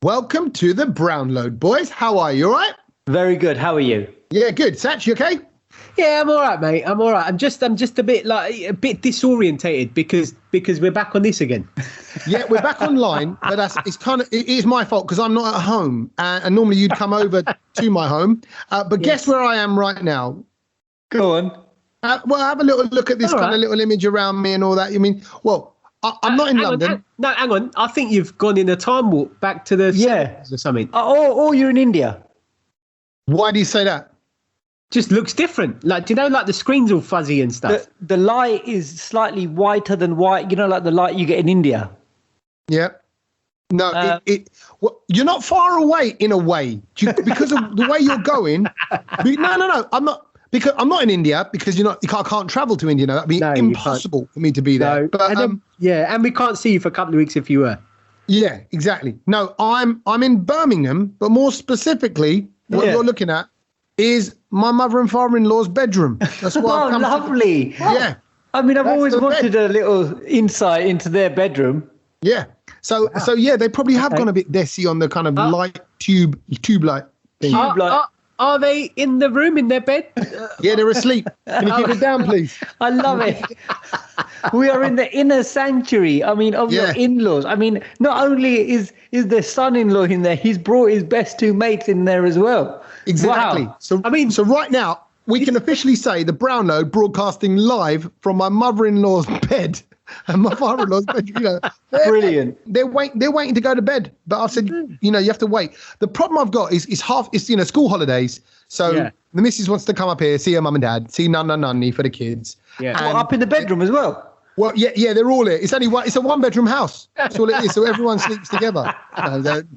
Welcome to the Brownload, boys. How are you? All right? Very good. How are you? Yeah, good. Satch, you okay? Yeah, I'm all right, mate. I'm all right. I'm just a bit disorientated because we're back on this again. Yeah, we're back online, but it is my fault because I'm not at home, and normally you'd come over to my home. But guess where I am right now? Go on. Well, have a little look at this kind of little image around me and all that. You mean, well, I'm not in London. Hang on. I think you've gone in a time warp back to the 70s or something. Or you're in India. Why do you say that? Just looks different. Like, do you know, like the screen's all fuzzy and stuff? The light is slightly whiter than white. You know, like the light you get in India. Yeah. No, you're not far away in a way because of the way you're going. No. I'm not in India because you can't travel to India now. That'd be impossible for me to be there. No, but and we can't see you for a couple of weeks if you were. Yeah, exactly. No, I'm in Birmingham, but more specifically, what you're looking at is my mother and father-in-law's bedroom. That's why. Oh, lovely. Yeah. I mean, I've always wanted a little insight into their bedroom. Yeah. So they probably have gone a bit desi on the kind of light tube light thing. Are they in the room in their bed? Yeah, they're asleep. Can you keep it down, please? I love it. We are in the inner sanctuary. I mean, of your in-laws. I mean, not only is the son-in-law in there, he's brought his best two mates in there as well. Exactly. Wow. So right now we can officially say the Brownload broadcasting live from my mother-in-law's bed and my father-in-law's bed. Brilliant. They're waiting to go to bed, but I've said you have to wait. The problem I've got is school holidays, so the missus wants to come up here, see her mum and dad, see nanny for the kids. Yeah. Up in the bedroom as well. Well, yeah, they're all here. It's a one-bedroom house. That's all it is. So everyone sleeps together.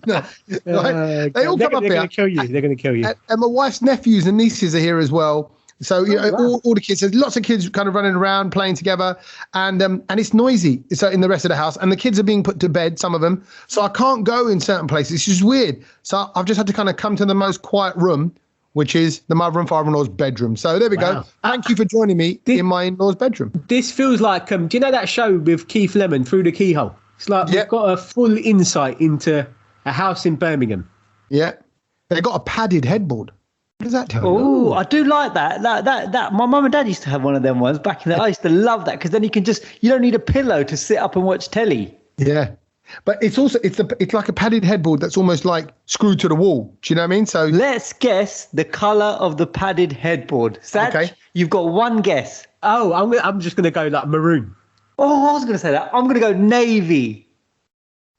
No. They all come up here. They're going to kill you. And my wife's nephews and nieces are here as well. So all the kids, there's lots of kids kind of running around playing together, and it's noisy. So in the rest of the house, and the kids are being put to bed, some of them. So I can't go in certain places. It's just weird. So I've just had to kind of come to the most quiet room, which is the mother and father-in-law's bedroom. So there we go. Thank you for joining me in my in-law's bedroom. This feels like, do you know that show with Keith Lemon, Through the Keyhole? It's like we've got a full insight into a house in Birmingham. Yeah. They got a padded headboard. What does that tell you? Oh, I do like that. That my mum and dad used to have one of them ones back in the. I used to love that because then you don't need a pillow to sit up and watch telly. Yeah. But it's like a padded headboard that's almost like screwed to the wall. Do you know what I mean? So let's guess the colour of the padded headboard. Satch, you've got one guess. Oh, I'm just going to go like maroon. Oh, I was going to say that. I'm going to go navy.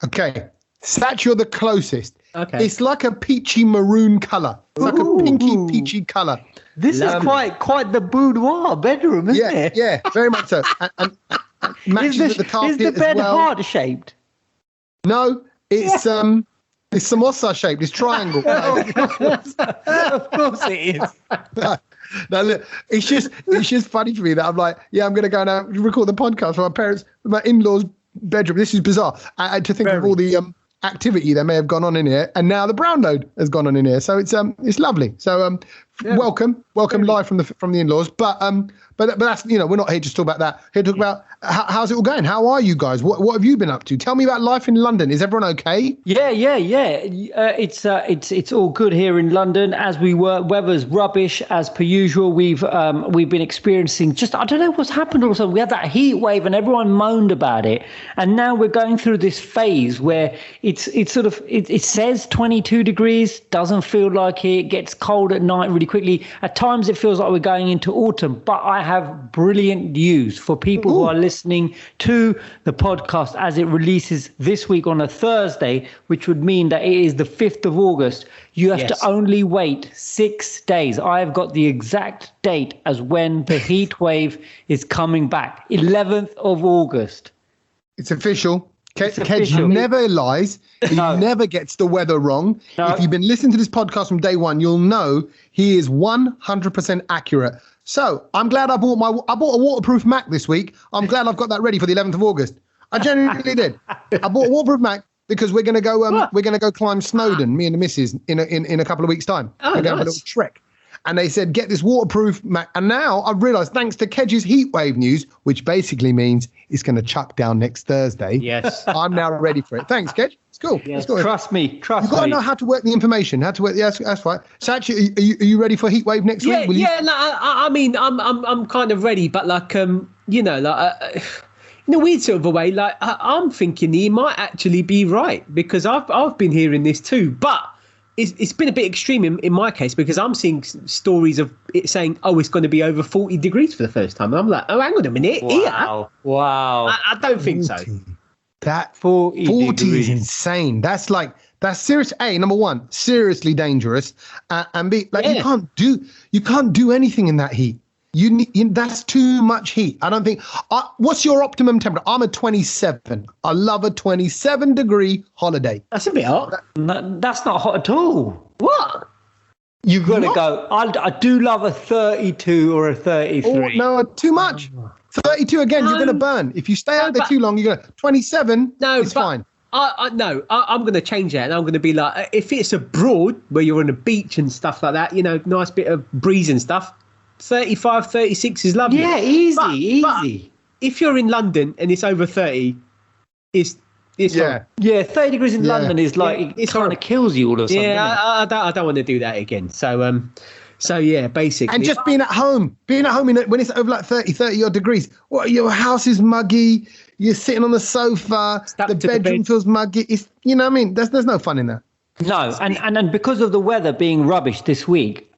Okay. Satch, you're the closest. Okay. It's like a peachy maroon colour. It's like a pinky peachy colour. This is quite the boudoir bedroom, isn't it? Yeah, very much so. And matches with the carpet. Is the bed as well. heart shaped? No, it's samosa shaped. It's triangle. Of course it is. No, look, it's just funny for me that I'm like, I'm going to go and record the podcast for my parents, my in-laws' bedroom. This is bizarre. To think of all the activity that may have gone on in here, and now the Brownload has gone on in here. So it's lovely. So welcome live from the in-laws. But that's we're not here to talk about that. Here to talk about how's it all going. How are you guys? What have you been up to? Tell me about life in London. Is everyone okay? Yeah. It's all good here in London as we were. Weather's rubbish as per usual. We've been experiencing I don't know what's happened. Also, we had that heat wave and everyone moaned about it, and now we're going through this phase where it says 22 degrees, doesn't feel like it gets cold at night really quickly. At times it feels like we're going into autumn, but I have brilliant news for people who are listening to the podcast as it releases this week on a Thursday, which would mean that it is the 5th of August. You have to only wait 6 days. I have got the exact date as when the heat wave is coming back, 11th of August. It's official. Kedge never lies. He never gets the weather wrong. No. If you've been listening to this podcast from day one, you'll know he is 100% accurate. So I'm glad I bought a waterproof Mac this week. I'm glad I've got that ready for the 11th of August. I genuinely did. I bought a waterproof Mac because we're gonna go climb Snowdon, me and the missus, in a couple of weeks' time. Oh, we're going nice. to have a little trek. and they said, get this waterproof. And now I've realised, thanks to Kedge's heatwave news, which basically means it's going to chuck down next Thursday. Yes. I'm now ready for it. Thanks, Kedge. It's cool. Yes. Trust me. You've got to know how to work the information. How to work. Yes, that's right. So actually, are you ready for heatwave next week? I mean, I'm kind of ready, but like, you know, like. In a weird sort of a way, like I'm thinking he might actually be right, because I've been hearing this too, but it's been a bit extreme in my case, because I'm seeing stories of it saying, oh, it's going to be over 40 degrees for the first time. And I'm like, oh, hang on a minute. Wow. I don't think so. That 40 is insane. That's serious. A, number one, seriously dangerous, and B, like you can't do anything in that heat. That's too much heat. I don't think. What's your optimum temperature? I'm a 27. I love a 27-degree holiday. That's a bit hot. That's not hot at all. What? You've got to go. I do love a 32 or a 33. Oh, no, too much. 32 again. You're going to burn if you stay out there too long. You're going to 27. No, it's fine. I'm going to change that, and I'm going to be like, if it's abroad where you're on a beach and stuff like that, you know, nice bit of breeze and stuff. 35, 36 is lovely. Yeah, easy. But if you're in London and it's over 30, it's horrible. Yeah, 30 degrees in London is like, it kind of kills you all of a sudden. Yeah, I don't want to do that again. So yeah, basically. And just being at home when it's over like 30 odd degrees. What, your house is muggy, you're sitting on the sofa, the bedroom feels muggy. It's, you know what I mean? There's no fun in that. No, and because of the weather being rubbish this week,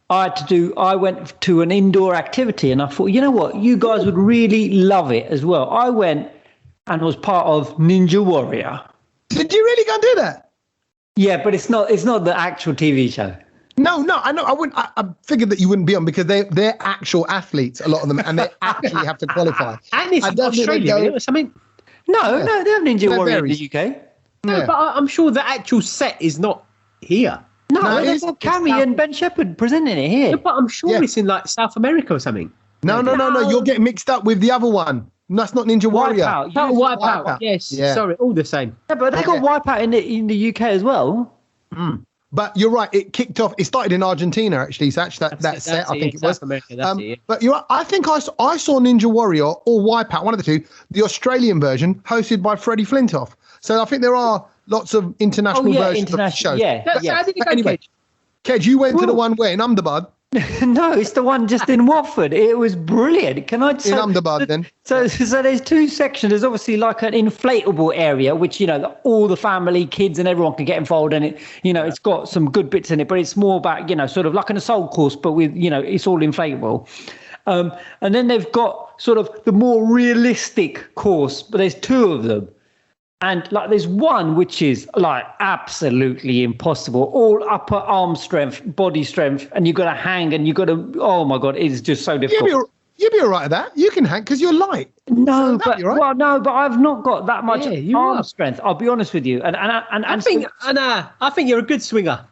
I went to an indoor activity, and I thought, you know what, you guys would really love it as well. I went and was part of Ninja Warrior. Did you really go and do that? Yeah, but it's not the actual TV show. No, I know. I figured that you wouldn't be on, because they're actual athletes, a lot of them, and they actually have to qualify. And it's Australia or something. No, they have Ninja Warrior in the UK. No, but I'm sure the actual set is not here. No, they've got Cammy and Ben Shepherd presenting it here. Yeah, but I'm sure it's in like South America or something. No. You're getting mixed up with the other one. That's not Ninja Warrior. Wipeout. Yes. Yeah. Sorry, all the same. Yeah, but they got Wipeout in the UK as well. Mm. But you're right. It kicked off. It started in Argentina, actually. So actually, that set, I think it was. America, but you're right. I think I saw Ninja Warrior or Wipeout, one of the two, the Australian version, hosted by Freddie Flintoff. So I think there are lots of international versions of the show. Yeah. How did you go, anyway, Kedge, you went to the one where in Ahmedabad. No, it's the one just in Watford. It was brilliant. Can I say? In Ahmedabad, then. So there's two sections. There's obviously like an inflatable area, which, you know, all the family, kids and everyone can get involved in it. You know, it's got some good bits in it, but it's more about, you know, sort of like an assault course, but with, you know, it's all inflatable. And then they've got sort of the more realistic course, but there's two of them. And like there's one which is like absolutely impossible, all upper arm strength, body strength, and you've got to hang and you've got to, oh my God, it's just so difficult. You'll be all right at that. You can hang because you're light. No, but I've not got that much arm strength. I'll be honest with you. And I think you're a good swinger.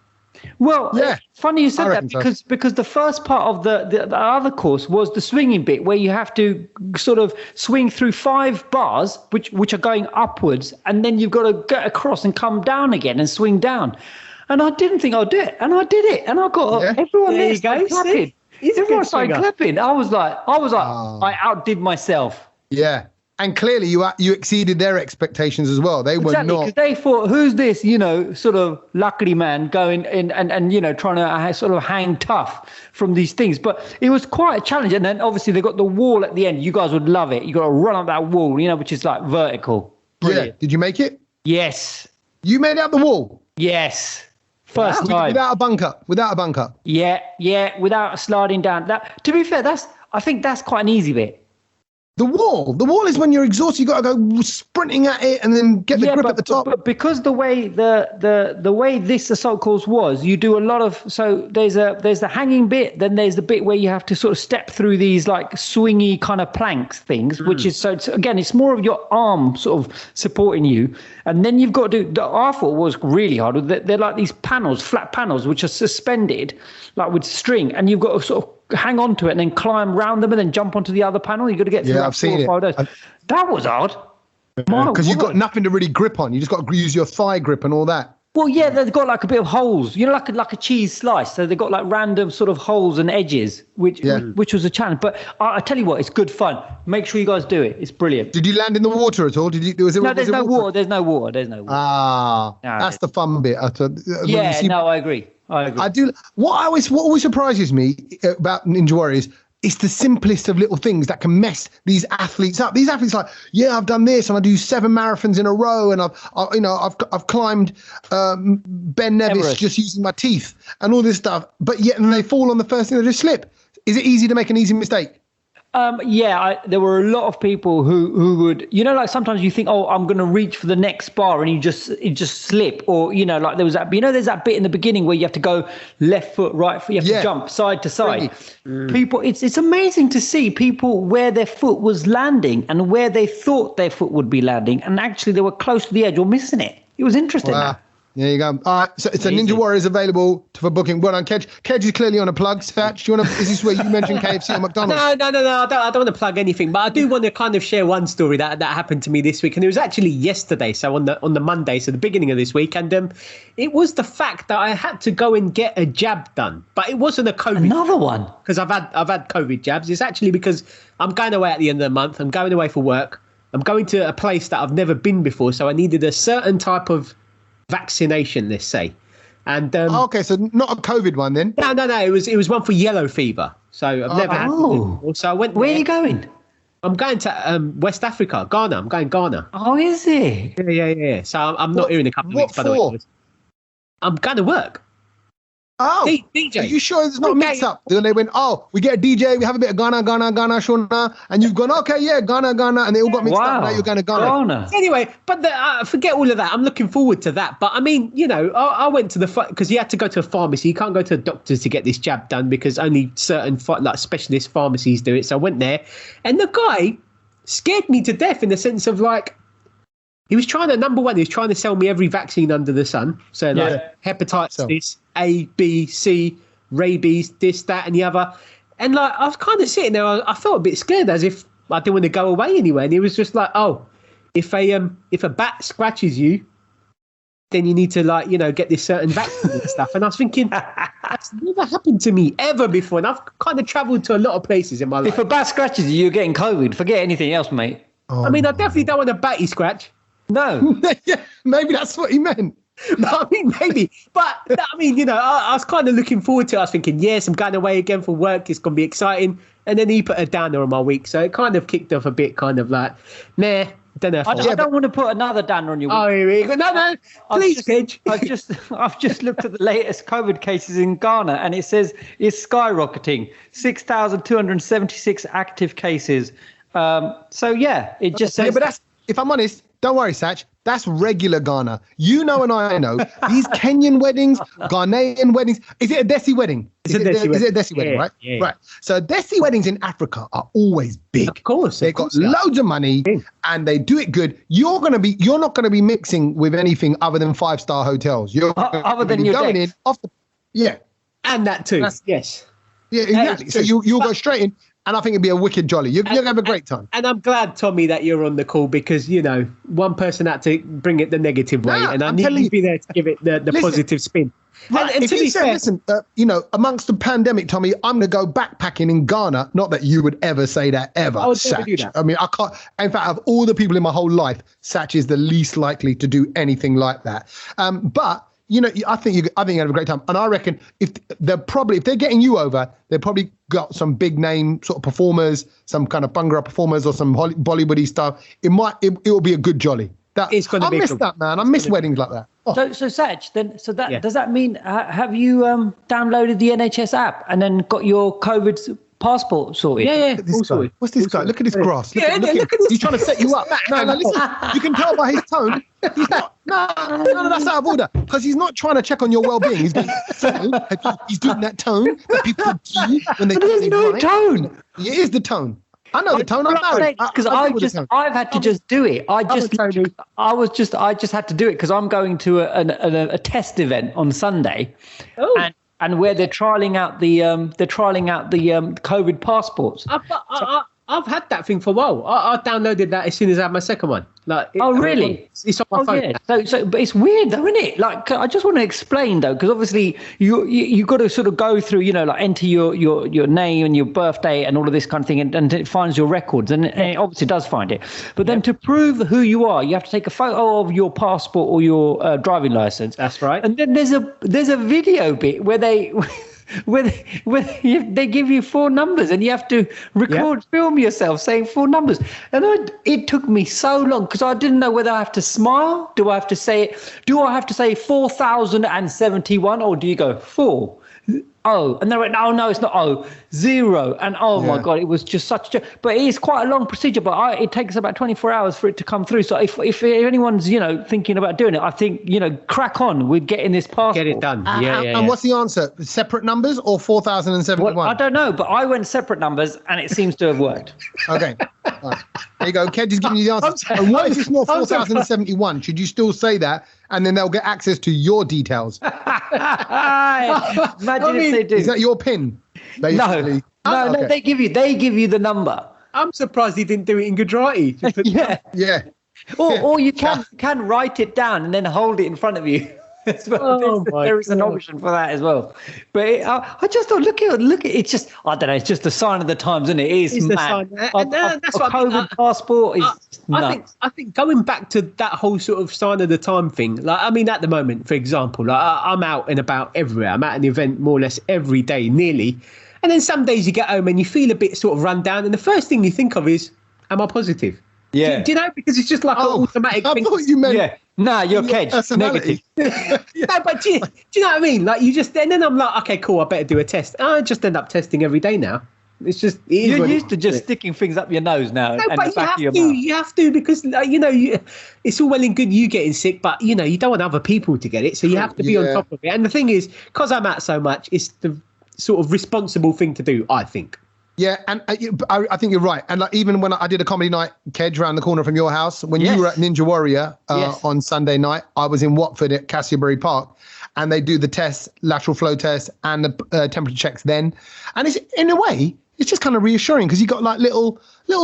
Well, funny you said that because the first part of the other course was the swinging bit where you have to sort of swing through 5 bars, which are going upwards, and then you've got to get across and come down again and swing down. And I didn't think I'd do it, and I did it, and I got everyone there clapping. Everyone started clapping. I was like, I outdid myself. Yeah. And clearly you exceeded their expectations as well. They were not. Because they thought, who's this, you know, sort of luckily man going in and you know, trying to sort of hang tough from these things. But it was quite a challenge. And then obviously they got the wall at the end. You guys would love it. You got to run up that wall, you know, which is like vertical. Brilliant. Yeah. Did you make it? Yes. You made it up the wall? Yes. First time. Without a bunker? Yeah. Without sliding down. That, to be fair, I think that's quite an easy bit. The wall is when you're exhausted. You got to go sprinting at it and then get the grip at the top. But because the way the way this assault course was, you do a lot of, so there's the hanging bit, then there's the bit where you have to sort of step through these like swingy kind of planks things, which is it's more of your arm sort of supporting you, and then you've got to do. I thought was really hard. They're like these panels, flat panels, which are suspended like with string, and you've got to sort of hang on to it and then climb round them and then jump onto the other panel. You've got to get through I've seen 4 or 5 days. That was hard. Because you've got nothing to really grip on. You just got to use your thigh grip and all that. Well, yeah, they've got like a bit of holes, like a cheese slice. So they've got like random sort of holes and edges, which was a challenge. But I tell you what, it's good fun. Make sure you guys do it. It's brilliant. Did you land in the water at all? No, there's no water. There's no water. That's the fun bit. I agree. I do. What always surprises me about Ninja Warriors. It's the simplest of little things that can mess these athletes up. These athletes like, I've done this and I do 7 marathons in a row and I've climbed Ben Nevis Everest. just using my teeth and all this stuff. But yet and they fall on the first thing, they just slip. Is it easy to make an easy mistake? There were a lot of people who would, like sometimes you think, I'm going to reach for the next bar and you just slip, or like there was that, there's that bit in the beginning where you have to go left foot, right foot, you have to jump side to side. People, it's amazing to see people where their foot was landing and where they thought their foot would be landing, and actually they were close to the edge or missing it. It was interesting. Wow. There you go. All right, so it's a Ninja Warriors available for booking. Well done, Kedge. Kedge is clearly on a plug. Satch, is this where you mentioned KFC or McDonald's? No. I don't want to plug anything, but I do want to kind of share one story that happened to me this week, and it was actually yesterday. So on the Monday, so the beginning of this week, and it was the fact that I had to go and get a jab done, but it wasn't a COVID. Another one, because I've had COVID jabs. It's actually because I'm going away at the end of the month. I'm going away for work. I'm going to a place that I've never been before, so I needed a certain type of vaccination, let's say. And okay, so not a COVID one then. No, it was one for yellow fever, so I've never had it before. So I went where are you going? I'm going to West Africa, Ghana. I'm going Ghana. Oh, is it? Yeah. So I'm not here in a couple of weeks, by the way. I'm going to work. Oh, DJ. Are you sure it's not mixed up? Then they went, we get a DJ, we have a bit of Ghana, Shona, and you've gone, okay, yeah, Ghana, and they all got mixed up. Now you're going to Ghana. Anyway, but forget all of that. I'm looking forward to that. But I mean, I went to because you had to go to a pharmacy. You can't go to a doctor to get this jab done because only certain specialist pharmacies do it. So I went there, and the guy scared me to death in the sense of like, he was trying to sell me every vaccine under the sun. So hepatitis, this, A, B, C, rabies, this, that, and the other. And like, I was kind of sitting there, I felt a bit scared as if I didn't want to go away anywhere. And he was just like, if a bat scratches you, then you need to get this certain vaccine and stuff. And I was thinking, that's never happened to me ever before. And I've kind of traveled to a lot of places in my life. If a bat scratches you, you're getting COVID. Forget anything else, mate. I mean, I definitely don't want a batty scratch. No. Yeah, maybe that's what he meant. No, I mean, maybe. But, I mean, I was kind of looking forward to it. I was thinking, yes, I'm going away again for work. It's going to be exciting. And then he put a downer on my week. So it kind of kicked off a bit, kind of like, nah, don't know. I don't want to put another downer on your week. Oh, here we go. No, please, Kedge. I've just looked at the latest COVID cases in Ghana, and it says it's skyrocketing. 6,276 active cases. So, yeah, it just says... Yeah, but that's, if I'm honest, don't worry, Satch. That's regular Ghana. And I know these Kenyan weddings, Ghanaian weddings. Is it a Desi wedding? Is it a Desi wedding, right? Yeah. Right. So Desi weddings in Africa are always big. Of course. They've got loads of money and they do it good. You're not going to be mixing with anything other than 5-star hotels. You're other than your going in off the and that too. Yes. Yeah, exactly. So you'll go straight in. And I think it'd be a wicked jolly. You're going to have a great time. And I'm glad, Tommy, that you're on the call because, one person had to bring it the negative way. And I need you to be there to give it the positive spin. Right, and if you said, listen, amongst the pandemic, Tommy, I'm going to go backpacking in Ghana. Not that you would ever say that ever, I would never do that. I mean, I can't. In fact, of all the people in my whole life, Satch is the least likely to do anything like that. But... I think you have a great time, and I reckon if they're getting you over, they've probably got some big name sort of performers, some kind of Bhangra performers, or some Bollywoody stuff. It will be a good jolly. It's going to be. I miss that, man. I miss weddings like that. Oh. So Satch, does that mean have you downloaded the NHS app and then got your COVID passport sorted? Yeah. What's this guy? Look at his grass. Look at this. He's trying to set you up. No, listen. You can tell by his tone. He's not. No, that's out of order. Because he's not trying to check on your well-being. He's doing that tone that people do when they. There's no tone. It is the tone. I know the tone. I'm married. Because I've had to just do it. I just had to do it because I'm going to a test event on Sunday. Oh. And where they're trialing out the COVID passports. I've had that thing for a while. I downloaded that as soon as I had my second one. Like, Oh, really? It's on my phone. Yeah. So, but it's weird though, isn't it? Like, I just want to explain though, because obviously you got to sort of go through, like enter your name and your birthday and all of this kind of thing, and it finds your records, and it obviously does find it. But then to prove who you are, you have to take a photo of your passport or your driving license. That's right. And then there's a video bit where they. They give you 4 numbers and you have to film yourself saying 4 numbers. And it took me so long because I didn't know whether I have to smile. Do I have to say 4,071, or do you go 4? Oh, and they went, no, it's not 0. And my God, it was just but it is quite a long procedure, but it takes about 24 hours for it to come through. So if anyone's, thinking about doing it, I think, crack on with getting this passport. Get it done. And what's the answer? Separate numbers or 4,071? Well, I don't know, but I went separate numbers and it seems to have worked. Okay. All right. There you go. Kedge is giving you the answer. And what if it's not 4,071? Should you still say that? And then they'll get access to your details. Imagine if they do. Is that your PIN? Basically? No, they give you the number. I'm surprised he didn't do it in Gujarati. Yeah. Or you can write it down and then hold it in front of you. There is an option for that as well. But I just thought, look at it's just, I don't know, it's just a sign of the times, isn't it? It's mad. That's what COVID passport is nuts. I think going back to that whole sort of sign of the time thing, like, I mean, at the moment, for example, like, I'm out and about everywhere. I'm at an event more or less every day, nearly. And then some days you get home and you feel a bit sort of run down. And the first thing you think of is, am I positive? Yeah. Do you know? Because it's just like an automatic thing. I thought you meant... Yeah. No, you're Kedge. Negative. No, but do you know what I mean? Like, you just... And then I'm like, okay, cool, I better do a test. I just end up testing every day now. It's just... You're used to just sticking things up your nose now. No, and but the back of your mouth. you have to, because, it's all well and good you getting sick, but, you don't want other people to get it, so you have to be on top of it. And the thing is, because I'm out so much, it's the sort of responsible thing to do, I think. Yeah, and I think you're right. And like, even when I did a comedy night, Kedge, around the corner from your house, when you were at Ninja Warrior on Sunday night, I was in Watford at Castleberry Park, and they do the tests, lateral flow test, and the temperature checks then. And it's, in a way, it's just kind of reassuring because you got like little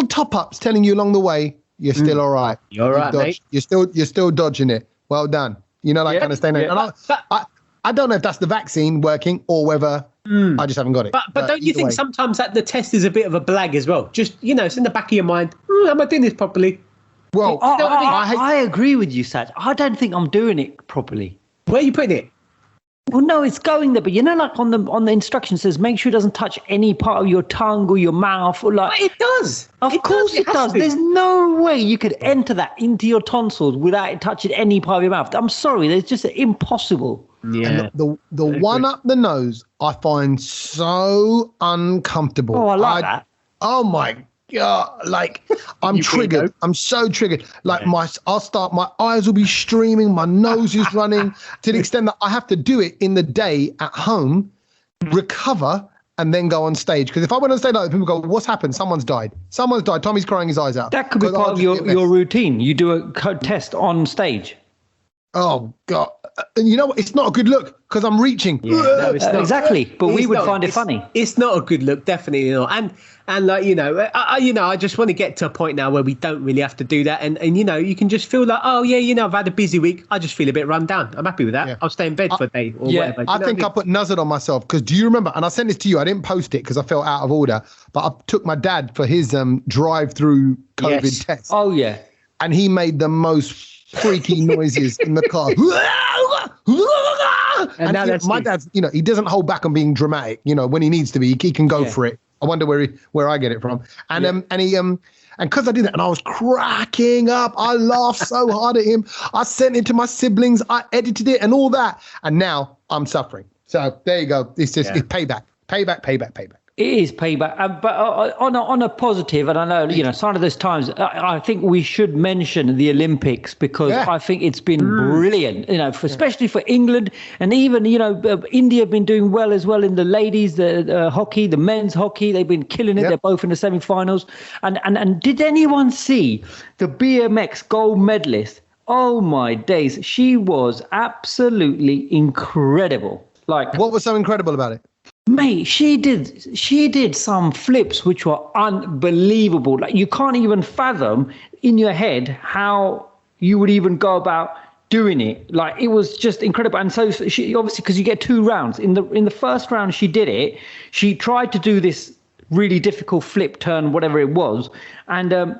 top-ups telling you along the way, you're still all right. You're all right, mate. You're still dodging it. Well done. Kind of thing. And I don't know if that's the vaccine working or whether... I just haven't got it. But don't you think sometimes that the test is a bit of a blag as well? Just, it's in the back of your mind. Am I doing this properly? Well, I agree with you, Saj. I don't think I'm doing it properly. Where are you putting it? Well, no, it's going there. But like on the instruction says, make sure it doesn't touch any part of your tongue or your mouth. Or like. But it does. Of course it does. There's no way you could enter that into your tonsils without it touching any part of your mouth. I'm sorry. There's just impossible. Yeah. And the one up the nose, I find so uncomfortable. Oh, I like that. Oh my God. Like, I'm triggered. I'm so triggered. Like my eyes will be streaming. My nose is running to the extent that I have to do it in the day at home, recover, and then go on stage. Because if I went on stage like that, people go, what's happened? Someone's died. Tommy's crying his eyes out. That could be part of your routine. You do a test on stage. Oh, God. And you know what? It's not a good look because I'm reaching. Yeah, no, it's not. Exactly. But we would find it funny. It's not a good look. Definitely not. And like, I just want to get to a point now where we don't really have to do that. And you can just feel like, oh, yeah, I've had a busy week. I just feel a bit run down. I'm happy with that. Yeah. I'll stay in bed for a day or whatever. I think I put Nuzzard on myself because do you remember? And I sent this to you. I didn't post it because I felt out of order. But I took my dad for his drive-through COVID test. Oh, yeah. And he made the most freaky noises in the car. And now my dad's, he doesn't hold back on being dramatic. When he needs to be, he can go for it. I wonder where I get it from. And because I did that, and I was cracking up. I laughed so hard at him. I sent it to my siblings. I edited it and all that. And now I'm suffering. So there you go. It's just it's payback. It is payback, but on a positive, and I know, sign of those times, I think we should mention the Olympics because I think it's been brilliant, especially for England, and even, India have been doing well as well in the ladies, the hockey, the men's hockey, they've been killing it. They're both in the semi-finals. And did anyone see the BMX gold medalist? Oh my days, she was absolutely incredible. Like, what was so incredible about it? Mate, she did some flips which were unbelievable. Like you can't even fathom in your head how you would even go about doing it. Like it was just incredible. And so she obviously, because you get 2 rounds. In the first round she did it. She tried to do this really difficult flip turn, whatever it was, and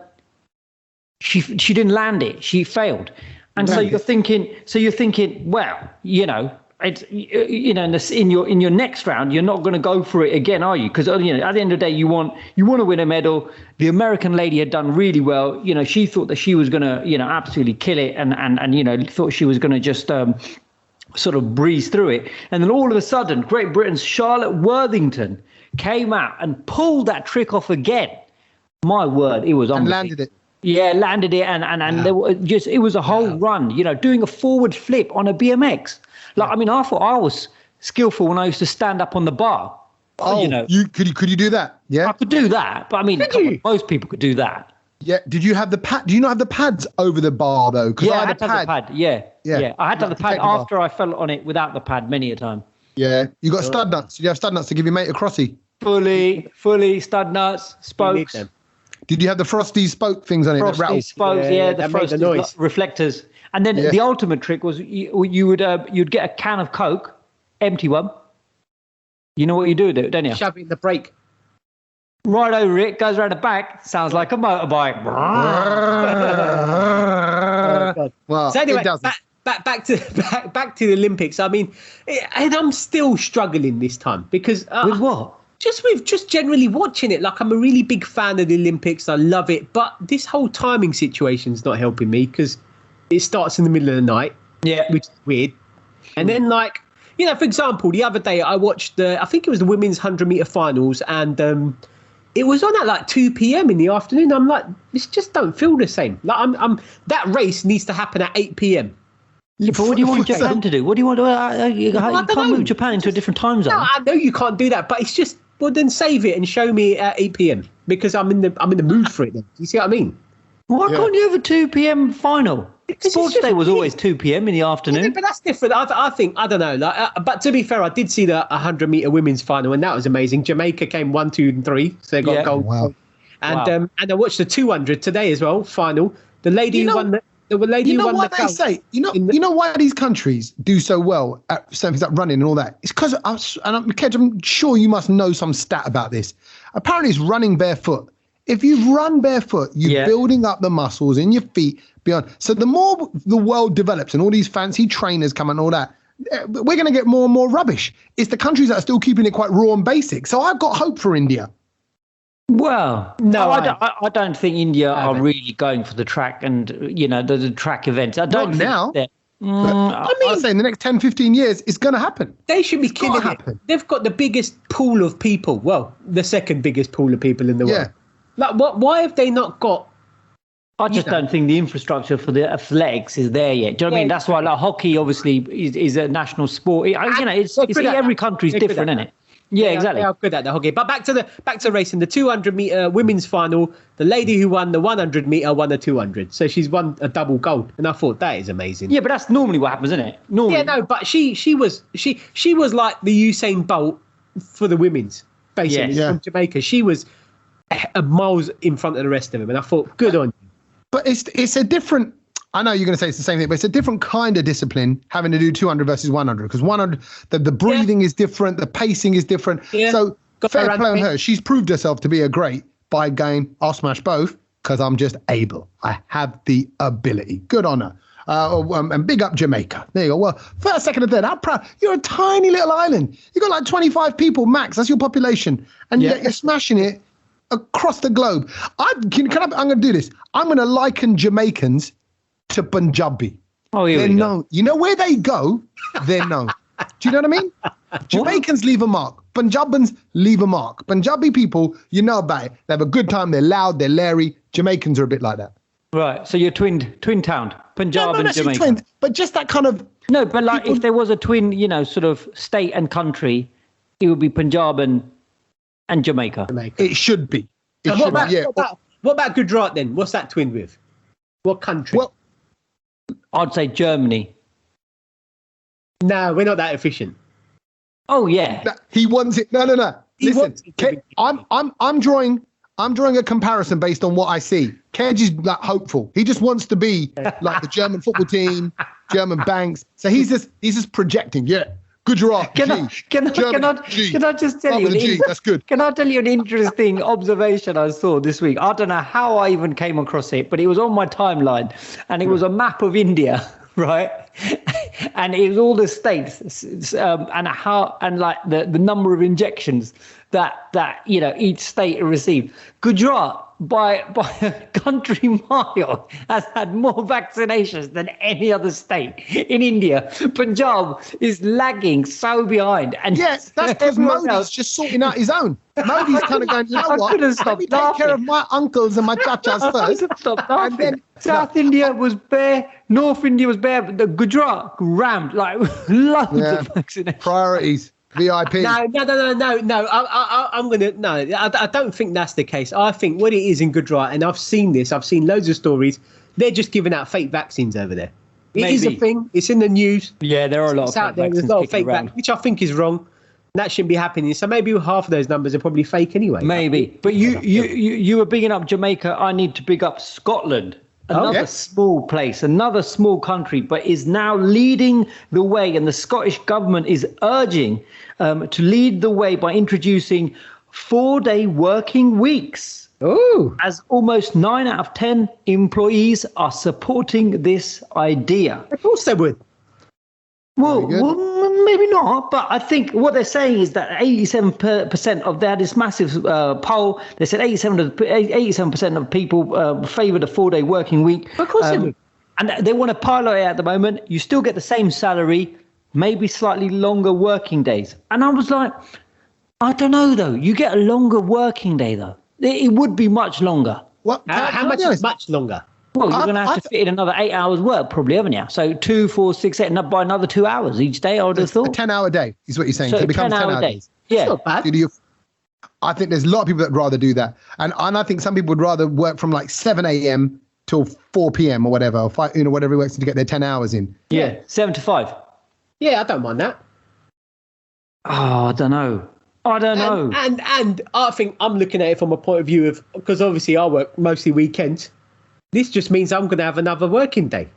she didn't land it. She failed. And so you're thinking, well, it's in your next round, you're not going to go for it again, are you? Because at the end of the day, you want to win a medal. The American lady had done really well. She thought that she was going to absolutely kill it, and thought she was going to just sort of breeze through it. And then all of a sudden, Great Britain's Charlotte Worthington came out and pulled that trick off again. My word, it was unbelievable. And landed it. Yeah, landed it, and there were it was a whole run. Doing a forward flip on a BMX. Like, I mean, I thought I was skillful when I used to stand up on the bar. Oh, could you do that? Yeah, I could do that, but I mean, most people could do that. Yeah. Did you have the pad? Do you not have the pads over the bar though? Yeah, I had to have the pad. Yeah. I had to have the pad after bar. I fell on it without the pad many a time. Yeah, you got stud nuts. Did you have stud nuts to give your mate a crossy? Fully stud nuts, spokes. Did you have the frosty spoke things on it? Frosty spokes, the frosty reflectors. And then the ultimate trick was you'd get a can of Coke, empty one. You know what you do, don't you? Shove it in the brake. Right over it, goes around the back. Sounds like a motorbike. Well, so anyway, back to the Olympics. I mean, and I'm still struggling this time because with what? Just generally watching it. Like, I'm a really big fan of the Olympics. I love it, but this whole timing situation's not helping me because it starts in the middle of the night. Yeah, which is weird. And then, like, for example, the other day I watched I think it was the women's 100-meter finals, and it was on at like 2 p.m. in the afternoon. I'm like, this just don't feel the same. Like, I'm that race needs to happen at 8 p.m. Yeah, but what do you want Japan to do? What do you want to? You can't move Japan into a different time zone. No, I know you can't do that, but it's just, well, then save it and show me at 8 p.m. because I'm in the mood for it. Then. Do you see what I mean? Why can't you have a 2 p.m. final? Sports Day was always 2 p.m. in the afternoon. Yeah, but that's different. I think, I don't know. Like, but to be fair, I did see the 100-meter women's final, and that was amazing. Jamaica came 1, 2, and 3, so they got gold. Wow. And I watched the 200 today as well. Final. The lady who won the lady who won the gold. Say? You know why these countries do so well at certain things like running and all that? It's because Kedge, I'm sure you must know some stat about this. Apparently, it's running barefoot. If you run barefoot, you're building up the muscles in your feet beyond. So the more the world develops and all these fancy trainers come and all that, we're going to get more and more rubbish. It's the countries that are still keeping it quite raw and basic. So I've got hope for India. Well, no, I don't think India are really going for the track and, the track events. I don't Not now. I'm saying the next 10, 15 years, it's going to happen. They should be killing it. They've got the biggest pool of people. Well, the second biggest pool of people in the world. Like, why have they not got? I just don't think the infrastructure for the athletics is there yet. Do you know what I mean? That's why, like, hockey obviously is a national sport. Every country's different, isn't it? Yeah, exactly. They are good at the hockey. But back to racing, the 200-meter women's final. The lady who won the 100-meter won the 200, so she's won a double gold. And I thought, that is amazing. Yeah, but that's normally what happens, isn't it? Normally. Yeah, no, but she was like the Usain Bolt for the women's, basically, from Jamaica. She was miles in front of the rest of them, and I thought, good on you. But it's a different. I know you're going to say it's the same thing, but it's a different kind of discipline having to do 200 versus 100 because 100, the breathing is different, the pacing is different. Yeah. So fair play on her. She's proved herself to be a great by going, I'll smash both because I'm just able. I have the ability. Good on her. And big up Jamaica. There you go. Well, first, second, and third. How proud. You're a tiny little island. You got like 25 people max. That's your population. And yet you're smashing it across the globe. I'm going to do this. I'm going to liken Jamaicans to Punjabi. Oh, here they're we known. go. You know where they go, they're known. Do you know what I mean? Jamaicans leave a mark. Punjabans leave a mark. Punjabi people, you know about it. They have a good time. They're loud. They're leery. Jamaicans are a bit like that. Right. So you're twin town, Punjab and Jamaica. Twin, but just that kind of. No, but like if there was a twin, sort of state and country, it would be Punjab and Jamaica. It should be. What about Gujarat then? What's that twin with? What country? Well, I'd say Germany. No, we're not that efficient. Oh yeah. He wants it. No. Listen, I'm drawing a comparison based on what I see. Kedge is like hopeful. He just wants to be like the German football team, German banks. So he's just projecting. Yeah. Gujarat. Can I just tell you? That's good. Can I tell you an interesting observation I saw this week? I don't know how I even came across it, but it was on my timeline, and it was a map of India, right? And it was all the states, and like the number of injections that each state received. Gujarat, by a country mile, has had more vaccinations than any other state in India. Punjab is lagging so behind. And yes, that's because Modi's just sorting out his own. Modi's kind of going, you know what? Let me take care of my uncles and my chachas first. Stop laughing. And then South India was bare, North India was bare, but the Gujarat rammed like loads of vaccinations. Priorities. VIP. No. I don't think that's the case. I think what it is in Gujarat, and I've seen loads of stories. They're just giving out fake vaccines over there. It is a thing. It's in the news. Yeah, there are a lot of fake vaccines. There's a lot of fake vaccines, which I think is wrong. That shouldn't be happening. So maybe half of those numbers are probably fake anyway. Maybe. But you were bigging up Jamaica. I need to big up Scotland. Another small place, another small country, but is now leading the way. And the Scottish government is urging to lead the way by introducing 4-day working weeks. Oh, as almost 9 out of 10 employees are supporting this idea. Of course they would. Well, maybe not, but I think what they're saying is that 87% of this massive poll, they said 87% of people favoured a 4-day working week. Of course they would. And they want to pilot it at the moment. You still get the same salary, maybe slightly longer working days. And I was like, I don't know, though. You get a longer working day, though. It would be much longer. What? How much is much longer? Well, you're going to have to fit in another 8 hours work, probably, haven't you? So 2, 4, 6, 8, and by another 2 hours each day, I would have thought. A 10-hour day is what you're saying. So it becomes 10 hour days. Yeah. That's not bad. I think there's a lot of people that rather do that. And I think some people would rather work from like 7 a.m. till 4 p.m. or whatever, or whatever it works to get their 10 hours in. Yeah, 7 to 5. Yeah, I don't mind that. Oh, I don't know. And I think I'm looking at it from a point of view of, because obviously I work mostly weekends. This just means I'm going to have another working day.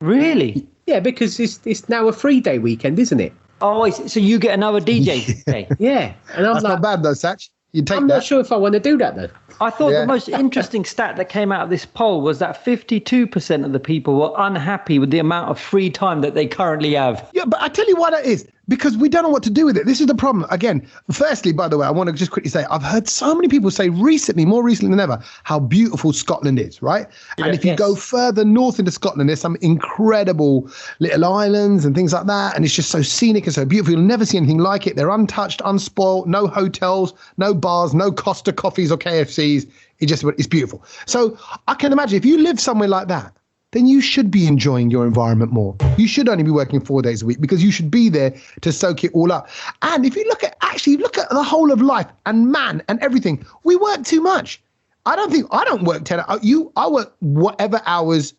Really? Yeah, because it's now a 3-day weekend, isn't it? Oh, so you get another DJ day? Yeah. And That's not bad though, Satch. I'm not sure if I want to do that though. I thought the most interesting stat that came out of this poll was that 52% of the people were unhappy with the amount of free time that they currently have. Yeah, but I tell you why that is. Because we don't know what to do with it. This is the problem. Again, firstly, by the way, I want to just quickly say, I've heard so many people say recently, more recently than ever, how beautiful Scotland is, right? Yeah, and if you go further north into Scotland, there's some incredible little islands and things like that. And it's just so scenic and so beautiful. You'll never see anything like it. They're untouched, unspoiled, no hotels, no bars, no Costa coffees or KFCs. It's beautiful. So I can imagine if you live somewhere like that, then you should be enjoying your environment more. You should only be working 4 days a week because you should be there to soak it all up. And if you look at the whole of life and man and everything, we work too much. I don't work 10 hours. I work whatever hours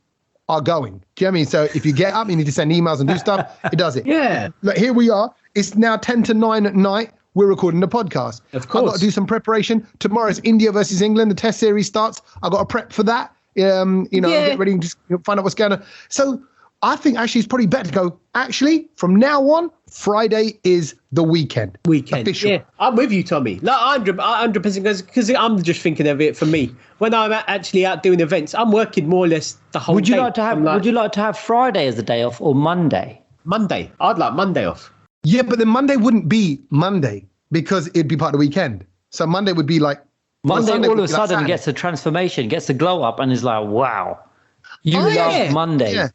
are going. Do you know what I mean? So if you get up, you need to send emails and do stuff, it does it. Yeah. Look, here we are. It's now 10 to 9 at night. We're recording the podcast. Of course. I've got to do some preparation. Tomorrow's India versus England. The test series starts. I've got to prep for that. Get ready and just find out what's going on. So I think actually it's probably better to go, actually, from now on, Friday is the weekend. Official. Yeah, I'm with you, Tommy. Like 100%, because I'm just thinking of it for me. When I'm actually out doing events, I'm working more or less the whole day. Would you like to have Friday as the day off or Monday? Monday. I'd like Monday off. Yeah, but then Monday wouldn't be Monday because it'd be part of the weekend. So Monday would be like, Monday all of a sudden gets a transformation, gets a glow up, and is like, wow, love Monday.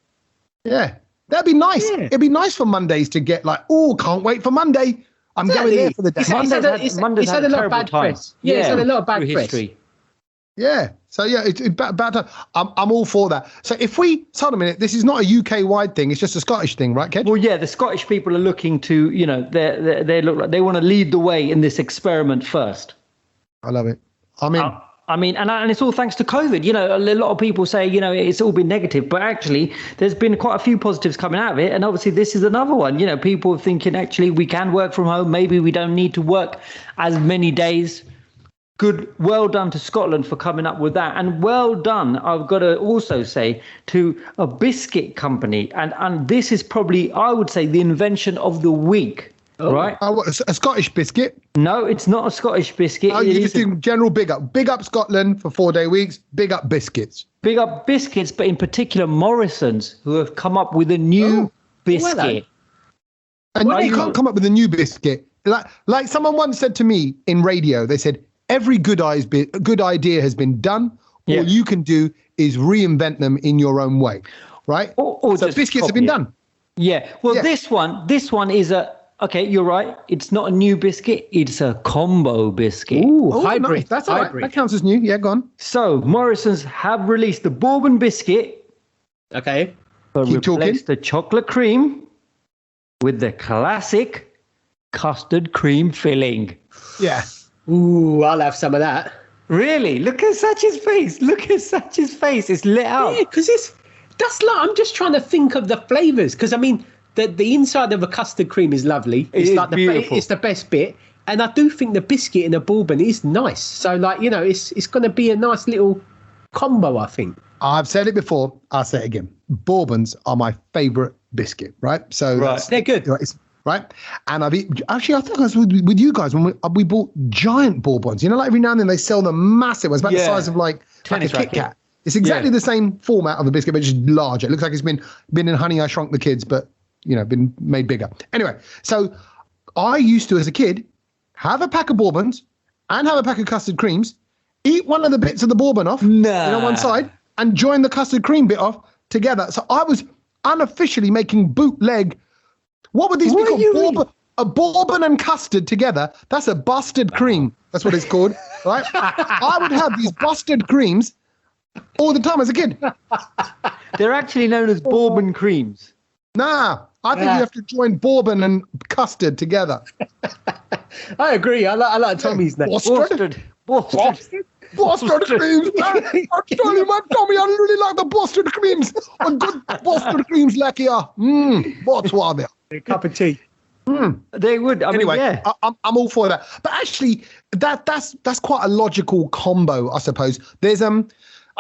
Yeah. That'd be nice. Yeah. It'd be nice for Mondays to get like, oh, can't wait for Monday. I'm going there for the day. Monday's had a lot of bad press. Yeah, it's had a lot of bad press. History. Yeah. So yeah, it's bad time. I'm all for that. So if hold on a minute, this is not a UK wide thing. It's just a Scottish thing, right, Kedge? Well, yeah, the Scottish people are looking to, they look like they want to lead the way in this experiment first. I love it. I mean, I mean, and it's all thanks to COVID. You know, a lot of people say, you know, it's all been negative, but actually there's been quite a few positives coming out of it. And obviously this is another one. You know, people thinking actually we can work from home. Maybe we don't need to work as many days. Good. Well done to Scotland for coming up with that. And well done, I've got to also say, to a biscuit company. And this is probably, I would say, the invention of the week. Oh. Right? A Scottish biscuit? No, it's not a Scottish biscuit. Oh, you just do general big up. Big up Scotland for 4-day weeks. Big up biscuits. Big up biscuits, but in particular Morrison's, who have come up with a new biscuit. And you can't come up with a new biscuit. Like someone once said to me in radio, they said, every good idea has been done. All you can do is reinvent them in your own way, right? Or so biscuits have been done. Yeah. Well, this one is okay, you're right. It's not a new biscuit. It's a combo biscuit. Ooh, hybrid. Nice. That's hybrid. All right. That counts as new. Yeah, go on. So Morrison's have released the bourbon biscuit. Okay. But replace the chocolate cream with the classic custard cream filling. Yeah. Ooh, I'll have some of that. Really? Look at Satch's face. It's lit up. Yeah, because that's like, I'm just trying to think of the flavours. Because, I mean, the inside of a custard cream is lovely. It's like beautiful. It's the best bit. And I do think the biscuit in a bourbon is nice. So, like, you know, it's going to be a nice little combo, I think. I've said it before. I'll say it again. Bourbons are my favourite biscuit, right? So they're good. Right. And I think I was with you guys when we bought giant bourbons. You know, like every now and then they sell them massive. It's about the size of like a Kit Kat. It's exactly the same format of a biscuit, but just larger. It looks like it's been in Honey, I Shrunk the Kids, but, you know, been made bigger. Anyway, so I used to, as a kid, have a pack of bourbons and have a pack of custard creams, eat one of the bits of the bourbon off on one side, and join the custard cream bit off together. So I was unofficially making bootleg. What would these be called? A bourbon and custard together. That's a busted cream. That's what it's called, right? I would have these busted creams all the time as a kid. They're actually known as bourbon creams. Nah, I think you have to join bourbon and custard together. I agree. I like Tommy's name. Bastard creams. I tell you, my Tommy, I really like the bastard creams. A good bastard creams like here. What's what there? A cup of tea. They would. Anyway, I'm all for that. But actually, that's quite a logical combo, I suppose. There's I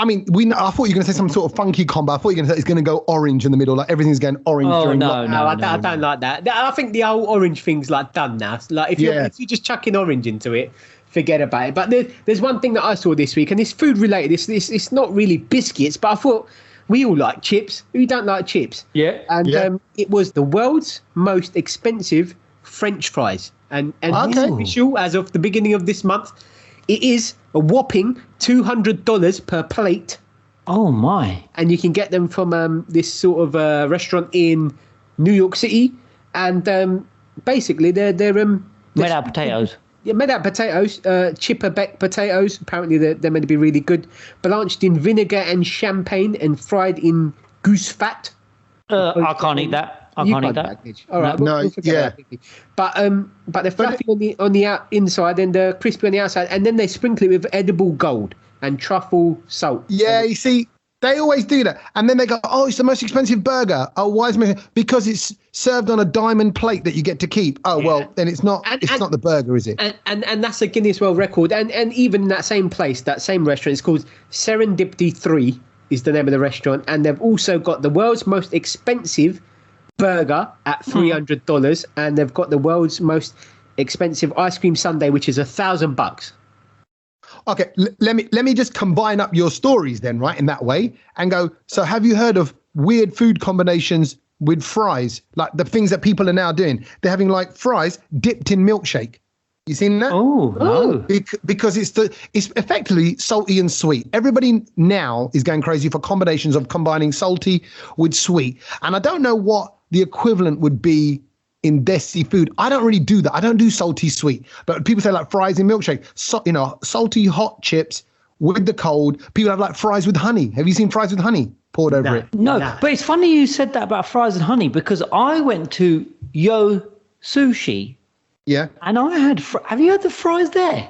thought you were going to say some sort of funky combo. I thought you were going to say it's going to go orange in the middle, like everything's going orange. Oh, during no, I don't like that. I think the whole orange thing's like done now. Like if you're just chucking orange into it, forget about it. But there's one thing that I saw this week, and it's food related. It's not really biscuits, but I thought we all like chips. Who don't like chips? Yeah. And it was the world's most expensive French fries. And it's official as of the beginning of this month. It is a whopping $200 per plate. Oh, my. And you can get them from this sort of restaurant in New York City. And basically, they're made out of potatoes. Yeah, made out of potatoes, chipper-beck potatoes. Apparently, they're meant to be really good. Blanched in vinegar and champagne and fried in goose fat. I can't eat that. I can't eat that. All right. We'll that. But they're fluffy on the inside and they're crispy on the outside. And then they sprinkle it with edible gold and truffle salt. Yeah, you see, they always do that. And then they go, oh, it's the most expensive burger. Oh, why is it? Because it's served on a diamond plate that you get to keep. Oh, well, then it's not not the burger, is it? And that's a Guinness World Record. And even in that same place, that same restaurant, it's called Serendipity 3 is the name of the restaurant. And they've also got the world's most expensive burger at $300. And they've got the world's most expensive ice cream sundae, which is $1,000. Okay, let me just combine up your stories then, right, in that way, and go, so have you heard of weird food combinations with fries, like the things that people are now doing? They're having like fries dipped in milkshake. You seen that? Oh, no. Because it's effectively salty and sweet. Everybody now is going crazy for combinations of combining salty with sweet. And I don't know what the equivalent would be in desi food. I don't really do that. I don't do salty sweet, but people say like fries in milkshake, salty hot chips with the cold. People have like fries with honey. Have you seen fries with honey poured over it? No, but it's funny you said that about fries and honey, because I went to Yo Sushi. Yeah. And I had, have you had the fries there?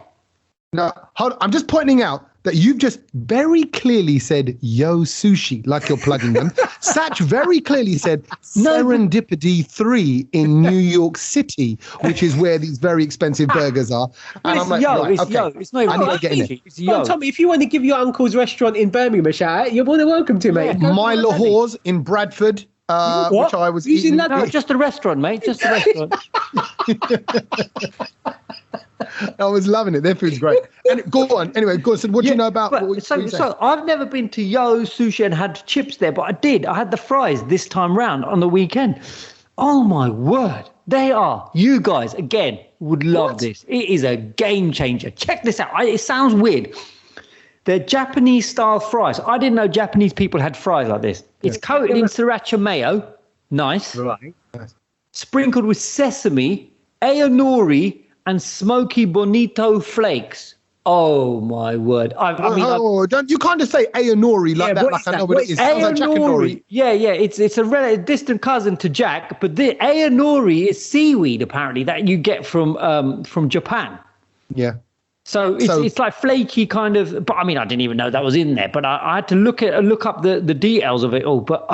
No, hold on. I'm just pointing out that you've just very clearly said, yo, sushi, like you're plugging them. Satch very clearly said, Serendipity 3 in New York City, which is where these very expensive burgers are. And I'm like, it's yo. It's not even I need to get in there. It's yo. Tommy, if you want to give your uncle's restaurant in Birmingham a shout out, you're more than welcome to, mate. My Lahore's in Bradford, which I was eating. No, just a restaurant, mate. Just a restaurant. I was loving it. Their food's great. And go on. Anyway, go on. So what do you know about? So I've never been to Yo Sushi and had chips there, but I did. I had the fries this time round on the weekend. Oh my word. They are. You guys, again, would love this. It is a game changer. Check this out. It sounds weird. They're Japanese style fries. I didn't know Japanese people had fries like this. It's coated in sriracha mayo. Nice. Right. Sprinkled with sesame, aonori, and smoky bonito flakes. Oh my word! You can't just say aonori like that. Like I know what it is. Aonori. Yeah. It's a distant cousin to Jack, but the aonori is seaweed apparently that you get from Japan. Yeah. So it's like flaky kind of, but I mean, I didn't even know that was in there, but I had to look up the details of it all. But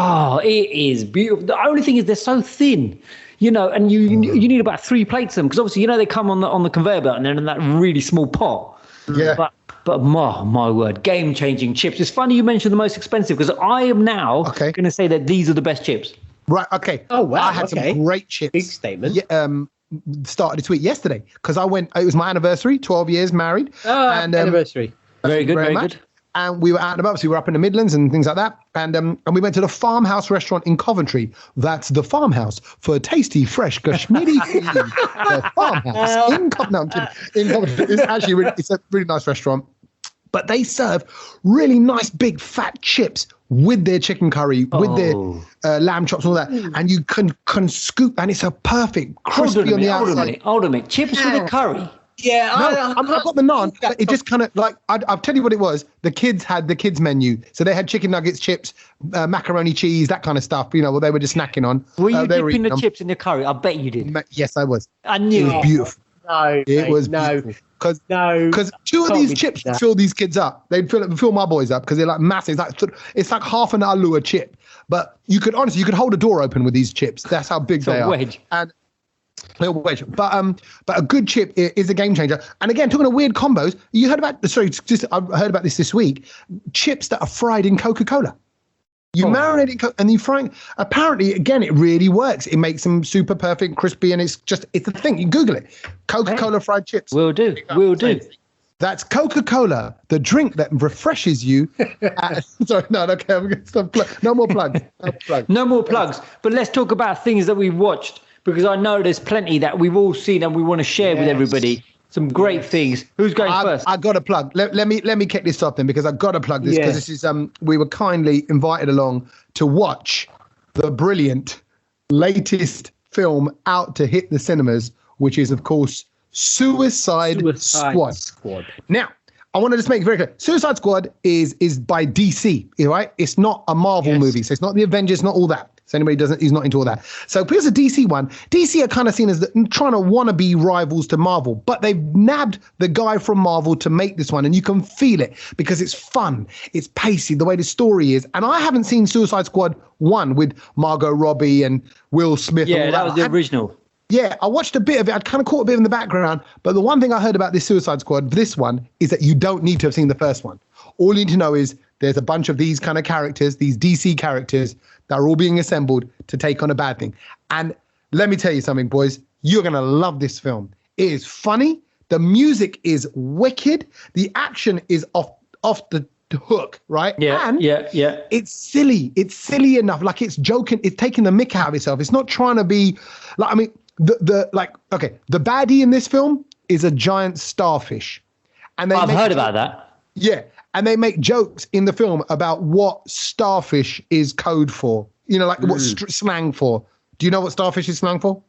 it is beautiful. The only thing is they're so thin, and you need about 3 plates of them because obviously they come on the conveyor belt and they're in that really small pot. Yeah. But my word, game changing chips. It's funny you mentioned the most expensive because I am now going to say that these are the best chips. Right. Okay. Oh wow. I had some great chips. Big statement. Yeah, started this week yesterday because it was my anniversary, 12 years married. Anniversary. Very good. And we were out and about, so we were up in the Midlands and things like that. And we went to the Farmhouse restaurant in Coventry. That's the Farmhouse for tasty, fresh Kashmiri food. The Farmhouse in Coventry. It's actually it's a really nice restaurant. But they serve really nice, big, fat chips with their chicken curry, with their lamb chops, and all that. And you can scoop, and it's a perfect crispy on the outside. Hold a minute. Chips with a curry. Yeah, I've got the naan, but it just kind of like I'll tell you what it was. The kids had the kids menu, so they had chicken nuggets, chips, macaroni cheese, that kind of stuff. What they were just snacking on. Were you dipping the chips in the curry? I bet you did. Yes, I was. I knew it was beautiful. No, it was beautiful. Because 2 of these chips would fill these kids up. They'd fill my boys up because they're like massive. It's like half an alua chip. But you could hold a door open with these chips. That's how big they are. Wedge. And little wedge. But a good chip is a game changer. And again, talking of weird combos, you heard about I've heard about this week. Chips that are fried in Coca-Cola. You marinate it and you fry it. Apparently, again, it really works. It makes them super perfect, crispy, and it's a thing. You Google it. Coca-Cola fried chips. Will do. That's Coca-Cola, the drink that refreshes you. Sorry, no, okay, I'm going to stop. No more plugs. No more plugs. But let's talk about things that we've watched because I know there's plenty that we've all seen and we want to share with everybody. Some great things. Who's going first? I got to plug. Let me kick this off then because I've got to plug this because this is we were kindly invited along to watch the brilliant latest film out to hit the cinemas, which is of course Suicide Squad. Now, I want to just make it very clear. Suicide Squad is by DC, right? It's not a Marvel movie, so it's not the Avengers, not all that. So he's not into all that. So here's a DC one. DC are kind of seen as trying to wannabe rivals to Marvel, but they've nabbed the guy from Marvel to make this one, and you can feel it because it's fun, it's pacey, the way the story is. And I haven't seen Suicide Squad 1 with Margot Robbie and Will Smith. Yeah, that was the original. Yeah, I watched a bit of it. I'd kind of caught a bit in the background. But the one thing I heard about this Suicide Squad, this one, is that you don't need to have seen the first one. All you need to know is there's a bunch of these kind of characters, these DC characters, that are all being assembled to take on a bad thing. And let me tell you something, boys. You're going to love this film. It is funny. The music is wicked. The action is off the hook, right? Yeah, and yeah. It's silly. It's silly enough. Like it's joking. It's taking the mick out of itself. It's not trying to be like, I mean, the baddie in this film is a giant starfish. And I've heard about that. Yeah. And they make jokes in the film about what starfish is code for. Like what slang for. Do you know what starfish is slang for?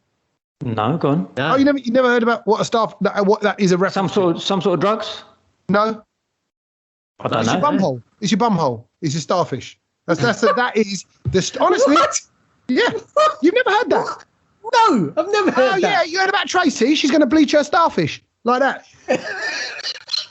No, go on. No. Oh, you never heard about what that is a reference some sort of drugs? No. I don't know. Your bum hole. It's your bum hole. It's your starfish. That is honestly. What? Yeah. You've never heard that? No, I've never heard that. Oh yeah, you heard about Tracy? She's going to bleach her starfish like that.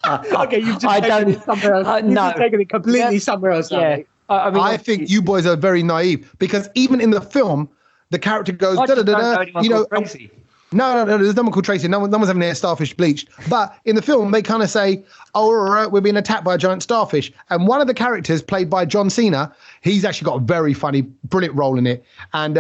Okay, you've just taken it somewhere else. You've just taken it completely somewhere else. Yeah. I think you boys are very naive because even in the film, the character goes, Tracy. No, there's no one called Tracy. No one's having their starfish bleached. But in the film, they kind of say, oh, all right, we're being attacked by a giant starfish. And one of the characters, played by John Cena, he's actually got a very funny, brilliant role in it. And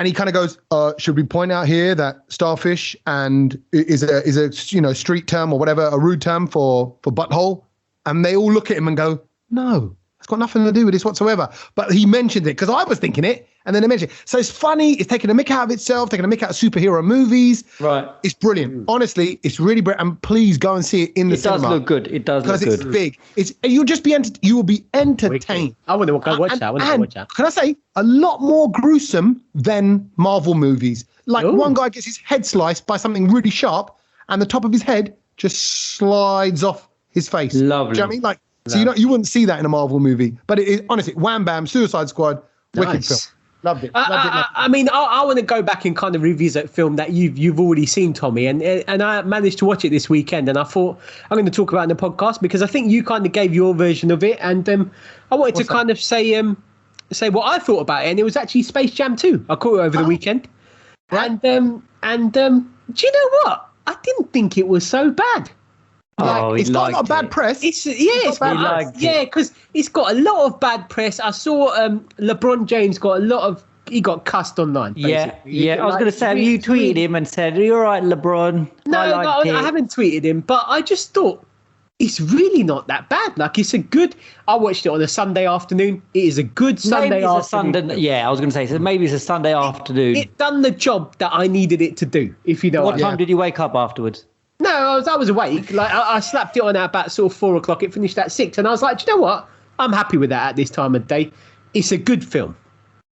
he kind of goes, should we point out here that starfish and is a street term or whatever, a rude term for butthole? And they all look at him and go, no, it's got nothing to do with this whatsoever. But he mentioned it because I was thinking it. And then they mentioned it. So it's funny. It's taking a mick out of itself, taking a mick out of superhero movies. Right. It's brilliant. Honestly, it's really brilliant. And please go and see it in the cinema. It does look good. It does look good. Because it's big. You'll just be you will be entertained. I want to go watch that. Can I say, a lot more gruesome than Marvel movies. Like one guy gets his head sliced by something really sharp and the top of his head just slides off his face. Lovely. Do you know what I mean? So you wouldn't see that in a Marvel movie. But it is, honestly, Wham Bam, Suicide Squad, wicked film. Loved it. I mean, I want to go back and kind of revisit a film that you've already seen, Tommy, and I managed to watch it this weekend, and I thought I'm going to talk about it in the podcast because I think you kind of gave your version of it, and I wanted to kind of say what I thought about it, and it was actually Space Jam 2. I caught it over the weekend, right. and do you know what? I didn't think it was so bad. It's got a lot of bad press. Because it's got a lot of bad press. I saw LeBron James got cussed online. Basically. Yeah. I was going to say, you tweeted him and said, "You're right, LeBron." No, I haven't tweeted him, but I just thought it's really not that bad. Like it's a good. I watched it on a Sunday afternoon. It is a good Sunday afternoon. I was going to say, so maybe it's a Sunday afternoon. It done the job that I needed it to do. If you know what time did you wake up afterwards? No, I was awake. Like I slapped it on at about sort of 4 o'clock. It finished at 6, and I was like, do you know what? I'm happy with that at this time of day. It's a good film.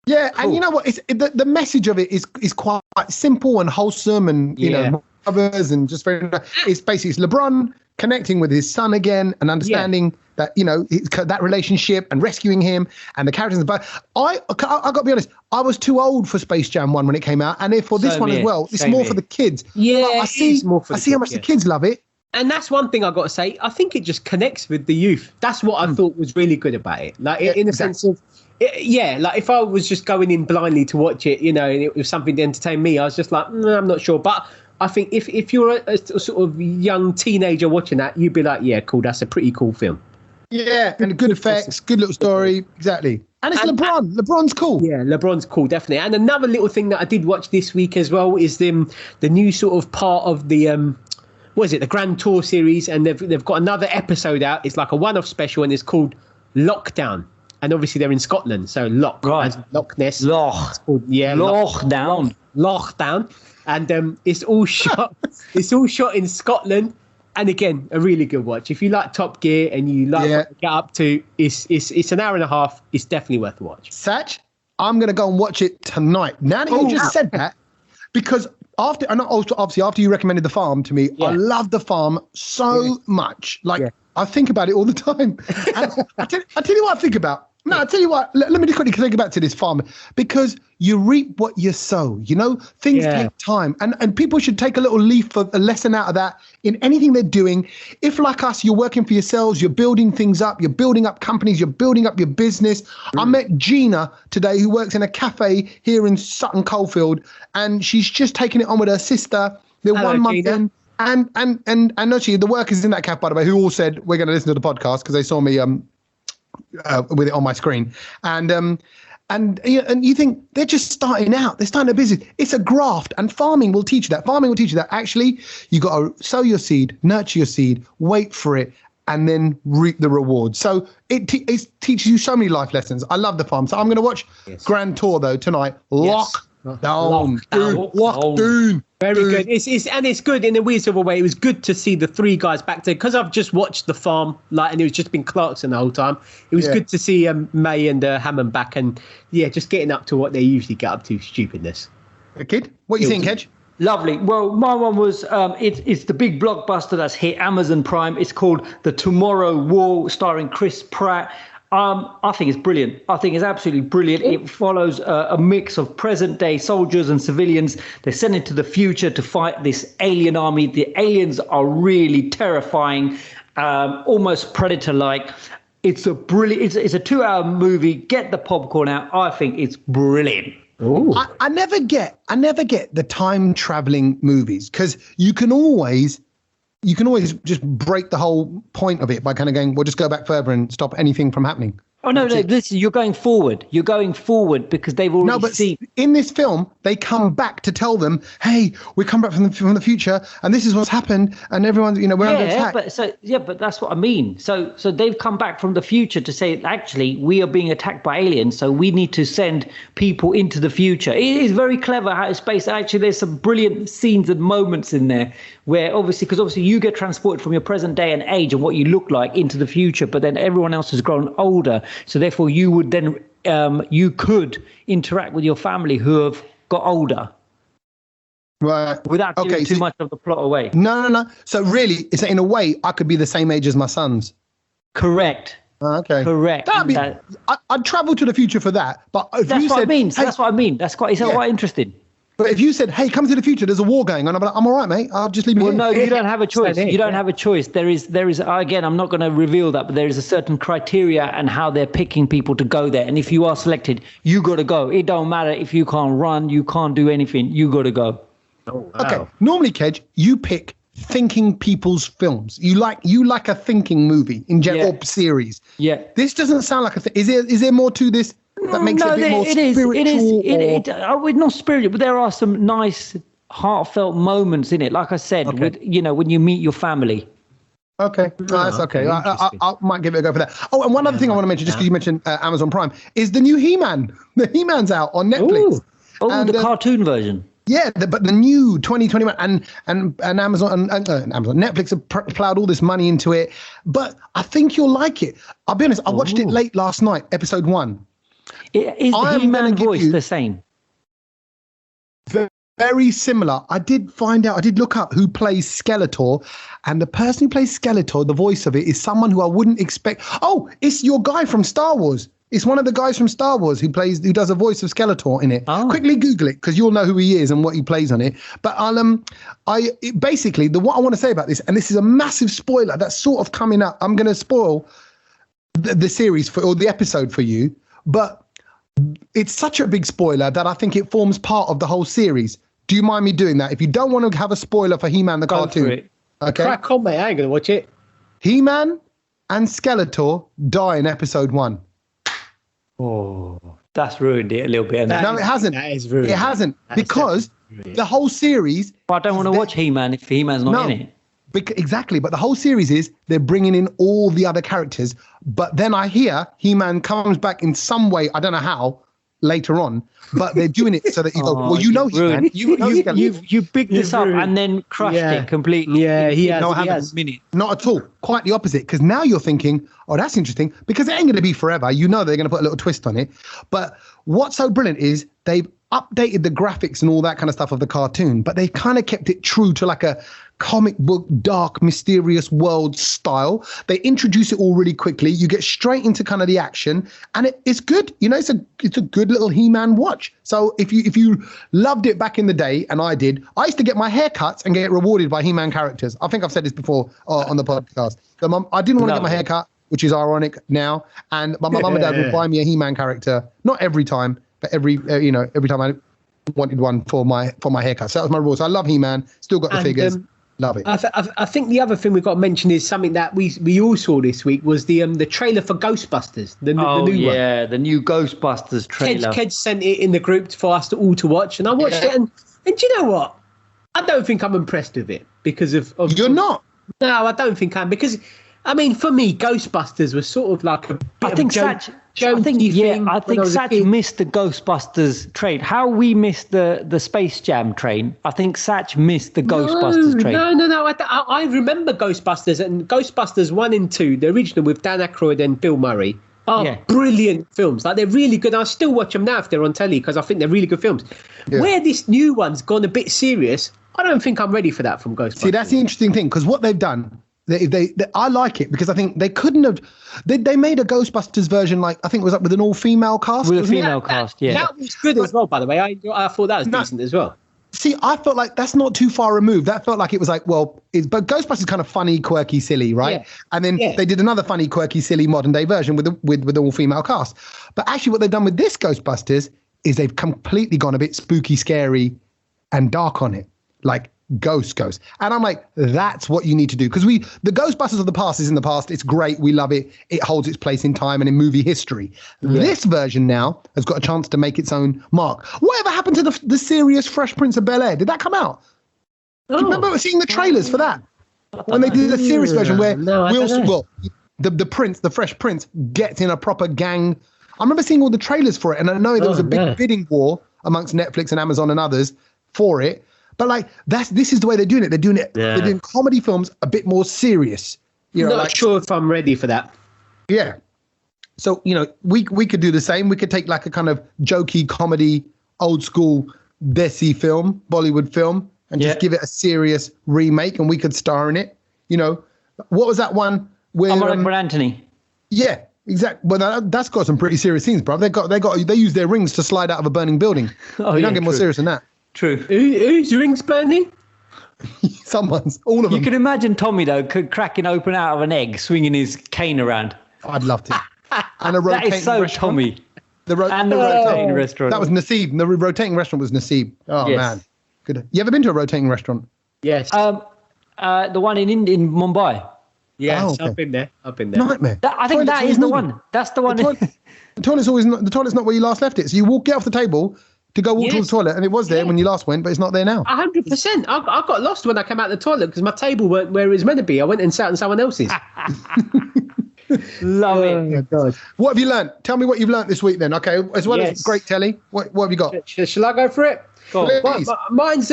Yeah, cool. And you know what? The message of it is quite simple and wholesome, and you know, brothers and just very. It's basically LeBron connecting with his son again and understanding that that relationship and rescuing him and the characters. But I got to be honest, I was too old for Space Jam 1 when it came out, and for this one as well, it's more for the kids. Yeah, I see how much the kids love it. And that's one thing I got to say. I think it just connects with the youth. That's what I thought was really good about it. Like in the sense of, like if I was just going in blindly to watch it, and it was something to entertain me, I was just like, I'm not sure. But I think if you're a sort of young teenager watching that, you'd be like, yeah, cool. That's a pretty cool film. Yeah, and good effects, good little story, exactly. And it's LeBron. LeBron's cool. Yeah, LeBron's cool, definitely. And another little thing that I did watch this week as well is the new sort of part of the the Grand Tour series, and they've got another episode out. It's like a one-off special, and it's called Lockdown. And obviously they're in Scotland, so as Loch Ness. Lockdown. And it's all shot. It's all shot in Scotland. And again, a really good watch. If you like Top Gear and you like what they get up to, it's an hour and a half. It's definitely worth a watch. Satch, I'm going to go and watch it tonight. Now that you just said that, because after you recommended The Farm to me, I love The Farm so much. I think about it all the time. And I tell you what I think about. No, I'll tell you what, let me just quickly think back to this farm, because you reap what you sow, things take time, and people should take a little a lesson out of that in anything they're doing. If like us, you're working for yourselves, you're building things up, you're building up companies, you're building up your business. I met Gina today, who works in a cafe here in Sutton Coldfield, and she's just taking it on with her sister. They're 1 month in. And actually the workers in that cafe, by the way, who all said we're going to listen to the podcast because they saw me with it on my screen, and you think they're just starting out, they're starting a business. It's a graft, and farming will teach you that. Actually, you got to sow your seed, nurture your seed, wait for it, and then reap the reward. So it teaches you so many life lessons. I love The Farm. So I'm going to watch Grand Tour though tonight. Lockdown. Very good. It's good in a weird sort of way. It was good to see the three guys back there, because I've just watched The Farm, and it was just been Clarkson the whole time. It was good to see May and Hammond back, and just getting up to what they usually get up to, stupidness. Kid, what do you think, Hedge? Lovely. Well, my one was it's the big blockbuster that's hit Amazon Prime. It's called The Tomorrow War, starring Chris Pratt. I think it's brilliant. I think it's absolutely brilliant. It follows a mix of present day soldiers and civilians. They're sent into the future to fight this alien army. The aliens are really terrifying, almost Predator-like. It's a brilliant. It's a 2-hour movie. Get the popcorn out. I think it's brilliant. I never get the time traveling movies, because you can always just break the whole point of it by kind of going, we'll just go back further and stop anything from happening. Oh, no, listen, you're going forward. You're going forward because they've already seen. In this film, they come back to tell them, hey, we come back from the future and this is what's happened and everyone's, we're under attack. But that's what I mean. So they've come back from the future to say, actually, we are being attacked by aliens, so we need to send people into the future. It is very clever how it's based. Actually, there's some brilliant scenes and moments in there where obviously you get transported from your present day and age and what you look like into the future, but then everyone else has grown older. So therefore, you would then you could interact with your family who have got older, right? Without giving too much of the plot away. No. So really, it's in a way I could be the same age as my sons. Correct. Okay. Correct. I'd travel to the future for that. But if that's you what said, I mean. So hey, that's what I mean. It's quite interesting. But if you said, hey, come to the future, there's a war going on, I'm all right, mate. I'll just leave you here. No, you don't have a choice. You don't have a choice. There is again, I'm not going to reveal that, but there is a certain criteria and how they're picking people to go there. And if you are selected, you got to go. It don't matter if you can't run, you can't do anything. You got to go. Oh, wow. Okay. Normally, Kedge, you pick thinking people's films. You like a thinking movie in general, or series. Yeah. This doesn't sound like a thing. Is there more to this? That makes it a bit more spiritual. It's not spiritual, but there are some nice, heartfelt moments in it. Like I said, with when you meet your family. Okay, that's okay. I might give it a go for that. Oh, and one other thing I want to mention, just because you mentioned Amazon Prime, is the new He-Man. The He-Man's out on Netflix. The cartoon version. Yeah, but the new 2021 and Amazon and Netflix have plowed all this money into it. But I think you'll like it. I'll be honest. I watched it late last night, episode 1. Is the He-Man voice the same? Very similar. I did look up who plays Skeletor, and the person who plays Skeletor, the voice of it, is someone who I wouldn't expect. Oh, it's your guy from Star Wars. It's one of the guys from Star Wars who does a voice of Skeletor in it. Oh. Quickly Google it because you'll know who he is and what he plays on it. But basically what I want to say about this, and this is a massive spoiler that's sort of coming up. I'm going to spoil the series or the episode for you, but it's such a big spoiler that I think it forms part of the whole series. Do you mind me doing that? If you don't want to have a spoiler for He-Man the cartoon, okay? Crack on, mate. I ain't gonna watch it. He-Man and Skeletor die in episode 1. Oh, that's ruined it a little bit. No, it hasn't. That is ruined. It hasn't, because the whole series. But I don't want to watch He-Man if He-Man's not in it. Exactly, but the whole series is they're bringing in all the other characters. But then I hear He-Man comes back in some way. I don't know how. Later on, but they're doing it so that you go, well, He-Man. You picked this up and then crushed it completely. Yeah, he has. Not at all. Quite the opposite. Because now you're thinking, oh, that's interesting. Because it ain't going to be forever. You know they're going to put a little twist on it. But what's so brilliant is they've updated the graphics and all that kind of stuff of the cartoon, but they've kind of kept it true to like a comic book, dark, mysterious world style. They introduce it all really quickly. You get straight into kind of the action, and it's good. It's a good little He-Man watch. So if you loved it back in the day, and I did, I used to get my hair cut and get rewarded by He-Man characters. I think I've said this before on the podcast. So I didn't want to get my hair cut, which is ironic now. And my mum and dad would buy me a He-Man character, not every time, but every time I wanted one for my haircut. So that was my rule. So I love He-Man. Still got the figures. Love it. I think the other thing we've got to mention is something that we all saw this week was the trailer for Ghostbusters. The new one. Yeah, the new Ghostbusters trailer. Kedge sent it in the group for us all to watch, and I watched it, and do you know what? I don't think I'm impressed with it because of You're not? No, I don't think I am, because I mean, for me, Ghostbusters was sort of like a bit I think Satch missed the Ghostbusters train. How we missed the Space Jam train. I think Satch missed the Ghostbusters train. No. I remember Ghostbusters, and Ghostbusters 1 and 2, the original with Dan Aykroyd and Bill Murray, are brilliant films. Like, they're really good. I still watch them now if they're on telly because I think they're really good films. Yeah. Where this new one's gone a bit serious, I don't think I'm ready for that from Ghostbusters. See, that's the interesting thing, because what they've done, I like it because I think they couldn't have. They made a Ghostbusters version, like I think it was up with an all-female cast. With a female cast, yeah. That was good as well, by the way. I thought that was decent as well. See, I felt like that's not too far removed. That felt like it was like, well, but Ghostbusters is kind of funny, quirky, silly, right? Yeah. And then they did another funny, quirky, silly modern day version with the all-female cast. But actually what they've done with this Ghostbusters is they've completely gone a bit spooky, scary and dark on it. Like ghost. And I'm like, that's what you need to do. Because the Ghostbusters of the past is in the past. It's great. We love it. It holds its place in time and in movie history. Yeah. This version now has got a chance to make its own mark. Whatever happened to the serious Fresh Prince of Bel-Air? Did that come out? Do you remember seeing the trailers for that? When they did the serious version where the Fresh Prince gets in a proper gang. I remember seeing all the trailers for it. And I know there was a big bidding war amongst Netflix and Amazon and others for it. But like this is the way they're doing it. They're doing it. Yeah. They're doing comedy films a bit more serious. Not sure if I'm ready for that. Yeah. So we could do the same. We could take like a kind of jokey comedy, old school Desi film, Bollywood film, and just give it a serious remake, and we could star in it. What was that one where Anthony? Yeah, exactly. Well, that's got some pretty serious scenes, bro. They use their rings to slide out of a burning building. You don't get more serious than that. True. Whose rings burning? Someone's. All of them. You can imagine Tommy, though, cracking open out of an egg, swinging his cane around. I'd love to. And a rotating that is so restaurant. Tommy. The rotating restaurant. That was Naseeb. The rotating restaurant was Naseeb. Oh, yes. Man. Good. You ever been to a rotating restaurant? Yes. The one in Mumbai. Yes, I've been there. Nightmare. I think that is the one. That's the one. The toilet's not where you last left it. So you get off the table to go walk towards the toilet, and it was there when you last went, but it's not there now. 100%. I got lost when I came out of the toilet because my table weren't where it was meant to be. I went and sat on someone else's. Love it. Oh my God. What have you learned? Tell me what you've learned this week then. Okay, as well as great telly. What have you got? Shall I go for it? Mine's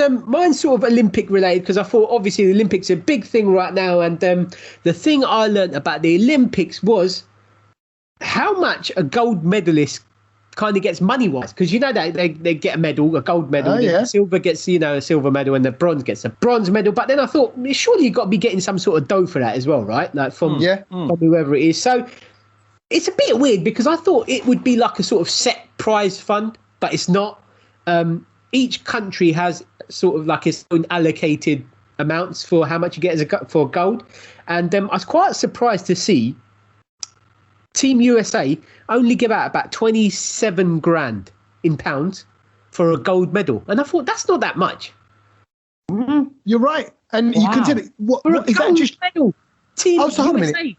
sort of Olympic related because I thought obviously the Olympics are a big thing right now, and the thing I learned about the Olympics was how much a gold medalist kind of gets money wise, because that they get a gold medal, the silver gets a silver medal, and the bronze gets a bronze medal. But then I thought surely you've got to be getting some sort of dough for that as well, right? Like from whoever it is. So it's a bit weird because I thought it would be like a sort of set prize fund, but it's not. Each country has sort of like its own allocated amounts for how much you get for gold, and I was quite surprised to see Team USA only give out about 27 grand in pounds for a gold medal. And I thought, that's not that much. Mm-hmm. You're right. And you consider, what is that just medal? Team USA.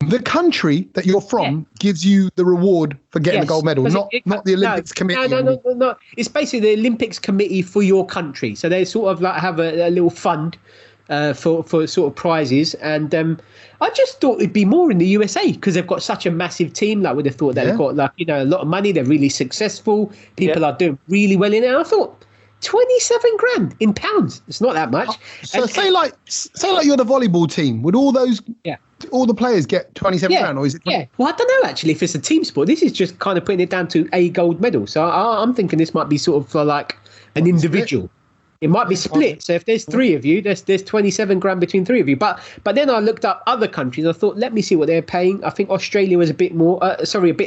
The country that you're from gives you the reward for getting a gold medal, not the Olympics committee. No. It's basically the Olympics committee for your country. So they sort of like have a little fund for sort of prizes, and I just thought it'd be more in the USA because they've got such a massive team. Like, would have thought they've got a lot of money. They're really successful. People are doing really well in it. And I thought 27 grand in pounds. It's not that much. So say like you're the volleyball team. Would all those all the players get 27 grand, or is it? Yeah. Well, I don't know actually if it's a team sport. This is just kind of putting it down to a gold medal. So I'm thinking this might be sort of for like an individual. It might be split. So if there's three of you, there's 27 grand between three of you. But then I looked up other countries. I thought, let me see what they're paying. I think Australia was a bit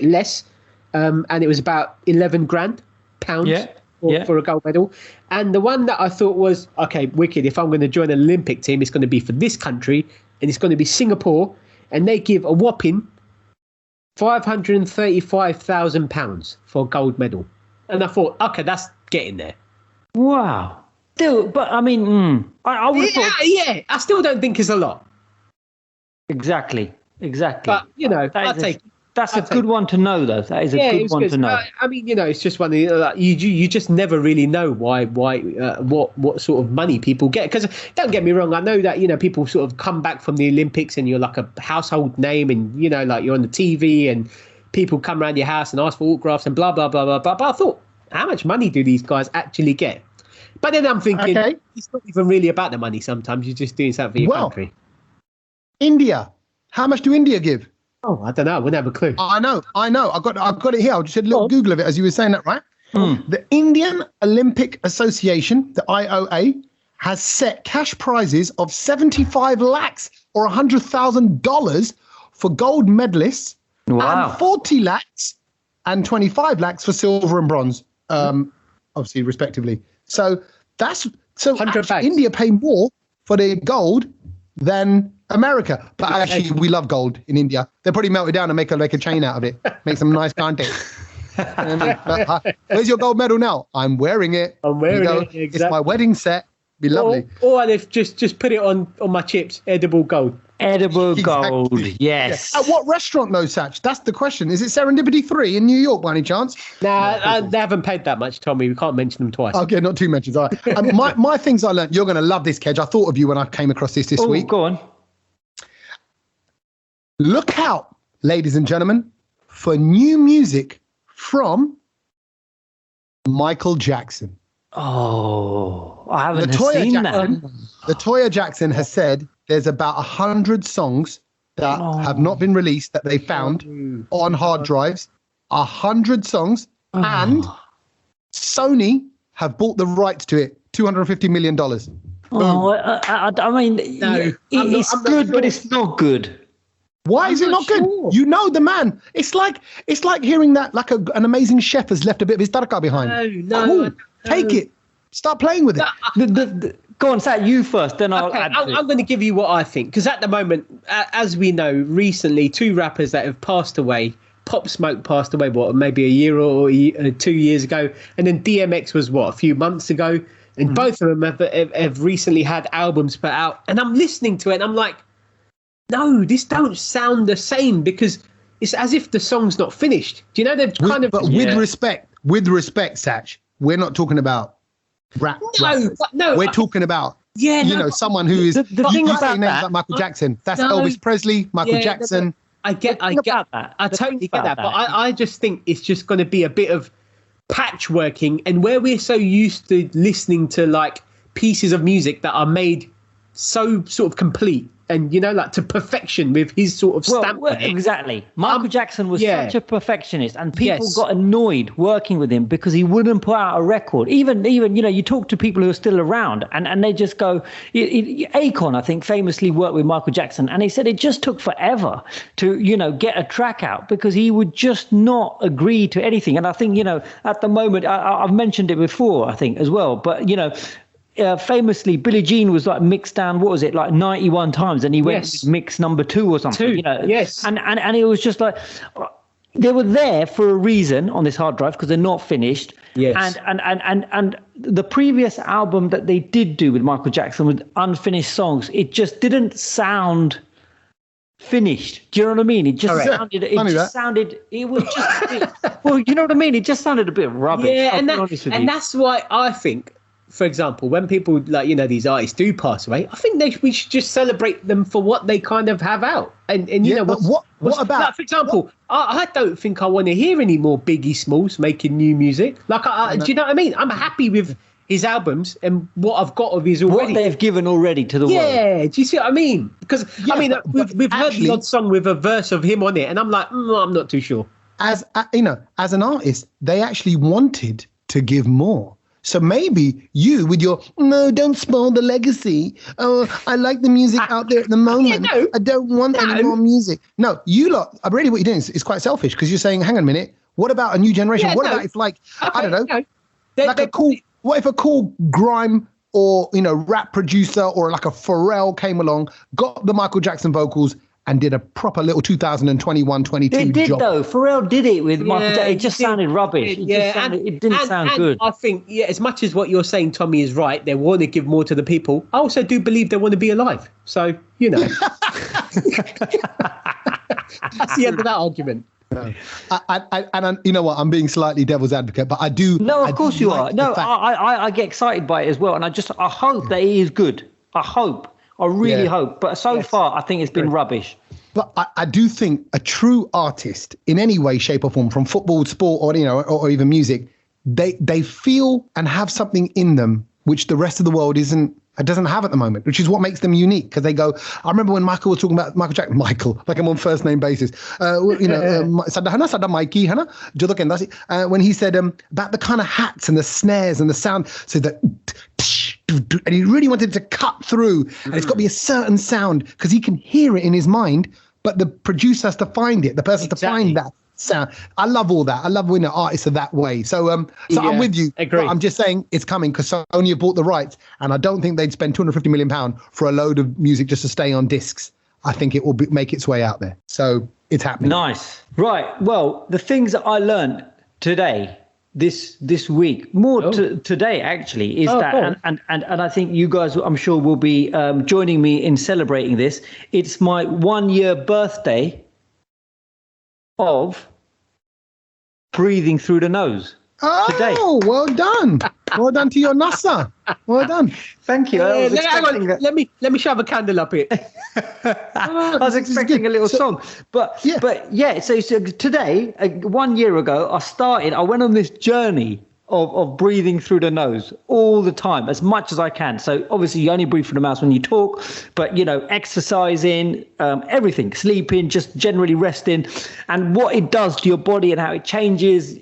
less. And it was about 11 grand pounds for a gold medal. And the one that I thought was, okay, wicked. If I'm going to join an Olympic team, it's going to be for this country, and it's going to be Singapore. And they give a whopping £535,000 for a gold medal. And I thought, okay, that's getting there. Wow. Still, but I mean, I would have thought. Yeah, I still don't think it's a lot. Exactly. But, I'll take it. That's a good one to know, though. That is a good one to know. I mean, it's just one of the, you just never really know what sort of money people get. Because don't get me wrong, I know that people sort of come back from the Olympics and you're like a household name, and like you're on the TV and people come around your house and ask for autographs and blah blah blah blah. But I thought, how much money do these guys actually get? But then I'm thinking, it's not even really about the money. Sometimes you're just doing something for your country. India, how much do India give? Oh, I don't know. I wouldn't have a clue. I know. I've got it here. I just did a little Google of it as you were saying that, right? The Indian Olympic Association, the IOA, has set cash prizes of 75 lakhs or $100,000 for gold medalists, and 40 lakhs and 25 lakhs for silver and bronze, obviously, respectively. So India pay more for their gold than America. But actually, we love gold in India. They probably melt it down and make a chain out of it. Make some nice content. Where's your gold medal now? I'm wearing it. Exactly. It's my wedding set. Be lovely. Or they've just put it on my chips. Edible gold. Gold. Yes. At what restaurant though, Satch? That's the question. Is it Serendipity 3 in New York by any chance? Nah, they haven't paid that much, Tommy. We can't mention them twice. Okay, not two mentions. All right. My things I learned. You're going to love this, Kedge. I thought of you when I came across this week. Go on. Look out, ladies and gentlemen, for new music from Michael Jackson. Oh, I haven't seen that. Latoya Jackson has said there's about 100 songs that have not been released that they found on hard drives. 100 songs, and Sony have bought the rights to it. $250 million. I mean, it's good, but it's not good. Why is it not good? You know the man. It's like hearing that like an amazing chef has left a bit of his tarka behind. No. Take it. Start playing with it. Go on, Sat, you first, then I'll add I'm going to give you what I think. Because at the moment, as we know, recently, two rappers that have passed away. Pop Smoke passed away, maybe a year or 2 years ago. And then DMX was, a few months ago. And both of them have recently had albums put out. And I'm listening to it and I'm like, no, this don't sound the same, because it's as if the song's not finished. Do you know, they've kind of... But with respect, Satch, we're not talking about rap. No. We're talking about, someone who is... The thing about names like Michael Jackson. That's Elvis Presley, Michael Jackson. I get that. I totally get that. But I just think it's just going to be a bit of patchworking. And where we're so used to listening to, like, pieces of music that are made so sort of complete, and to perfection with his sort of stamp. Well, exactly. Michael Jackson was such a perfectionist, and people got annoyed working with him because he wouldn't put out a record. Even you talk to people who are still around, and they just go. Akon, I think, famously worked with Michael Jackson, and he said it just took forever to get a track out because he would just not agree to anything. And I think at the moment, I've mentioned it before, I think as well, but famously, Billie Jean was like mixed down. What was it, like 91 times, and he went with mix number 2 or something. Yes. And it was just like they were there for a reason on this hard drive because they're not finished. Yes. And the previous album that they did do with Michael Jackson with unfinished songs, it just didn't sound finished. Do you know what I mean? It just sounded. It was just. A bit, well, you know what I mean. It just sounded a bit rubbish. Yeah, and that's why I think. For example, when people these artists do pass away, I think we should just celebrate them for what they kind of have out. And what about? Like, for example, I don't think I want to hear any more Biggie Smalls making new music. Like, do you know what I mean? I'm happy with his albums and what I've got of his already. What they've given already to the world. Yeah, do you see what I mean? Because we've heard the odd song with a verse of him on it, and I'm like, I'm not too sure. As an artist, they actually wanted to give more. So maybe you, with your, no, don't spoil the legacy. Oh, I like the music out there at the moment. I don't want any more music. No, you lot, really what you're doing is quite selfish, because you're saying, hang on a minute, what about a new generation? What about if, like, I don't know, what if a cool grime or, rap producer or like a Pharrell came along, got the Michael Jackson vocals, and did a proper little 2021-22 job. It did, though. Pharrell did it with Michael Jackson. It just sounded rubbish. It didn't sound good. I think, as much as what you're saying, Tommy, is right, they want to give more to the people, I also do believe they want to be alive. So, That's the end of that argument. No. And you know what? I'm being slightly devil's advocate, but I do. No, of course you are. No, I get excited by it as well. And I hope that it is good. I hope. I really hope, but so far I think it's been rubbish. But I do think a true artist, in any way, shape, or form, from football, sport, or even music, they feel and have something in them which the rest of the world doesn't have at the moment, which is what makes them unique. Because they go, I remember when Michael was talking about Michael Jackson, like I'm on first name basis. When he said about the kind of hats and the snares and the sound, so that and he really wanted to cut through, and it's got to be a certain sound because he can hear it in his mind, but the producer has to find it. The person has to find that sound. I love all that. I love when the artists are that way. So I'm with you. Agree. I'm just saying it's coming because Sony have bought the rights, and I don't think they'd spend £250 million for a load of music just to stay on discs. I think it will make its way out there. So it's happening. Nice. Right. Well, the things that I learned today, this week, today actually, is that, and I think you guys, I'm sure, will be joining me in celebrating this. It's my 1 year birthday of breathing through the nose. Today. Oh, well done. Well done to your NASA. Well done. Thank you. Let me shove a candle up here. I was expecting a little song. But yeah, so today, 1 year ago, I went on this journey of breathing through the nose all the time, as much as I can. So obviously you only breathe through the mouth when you talk, but exercising, everything, sleeping, just generally resting, and what it does to your body and how it changes,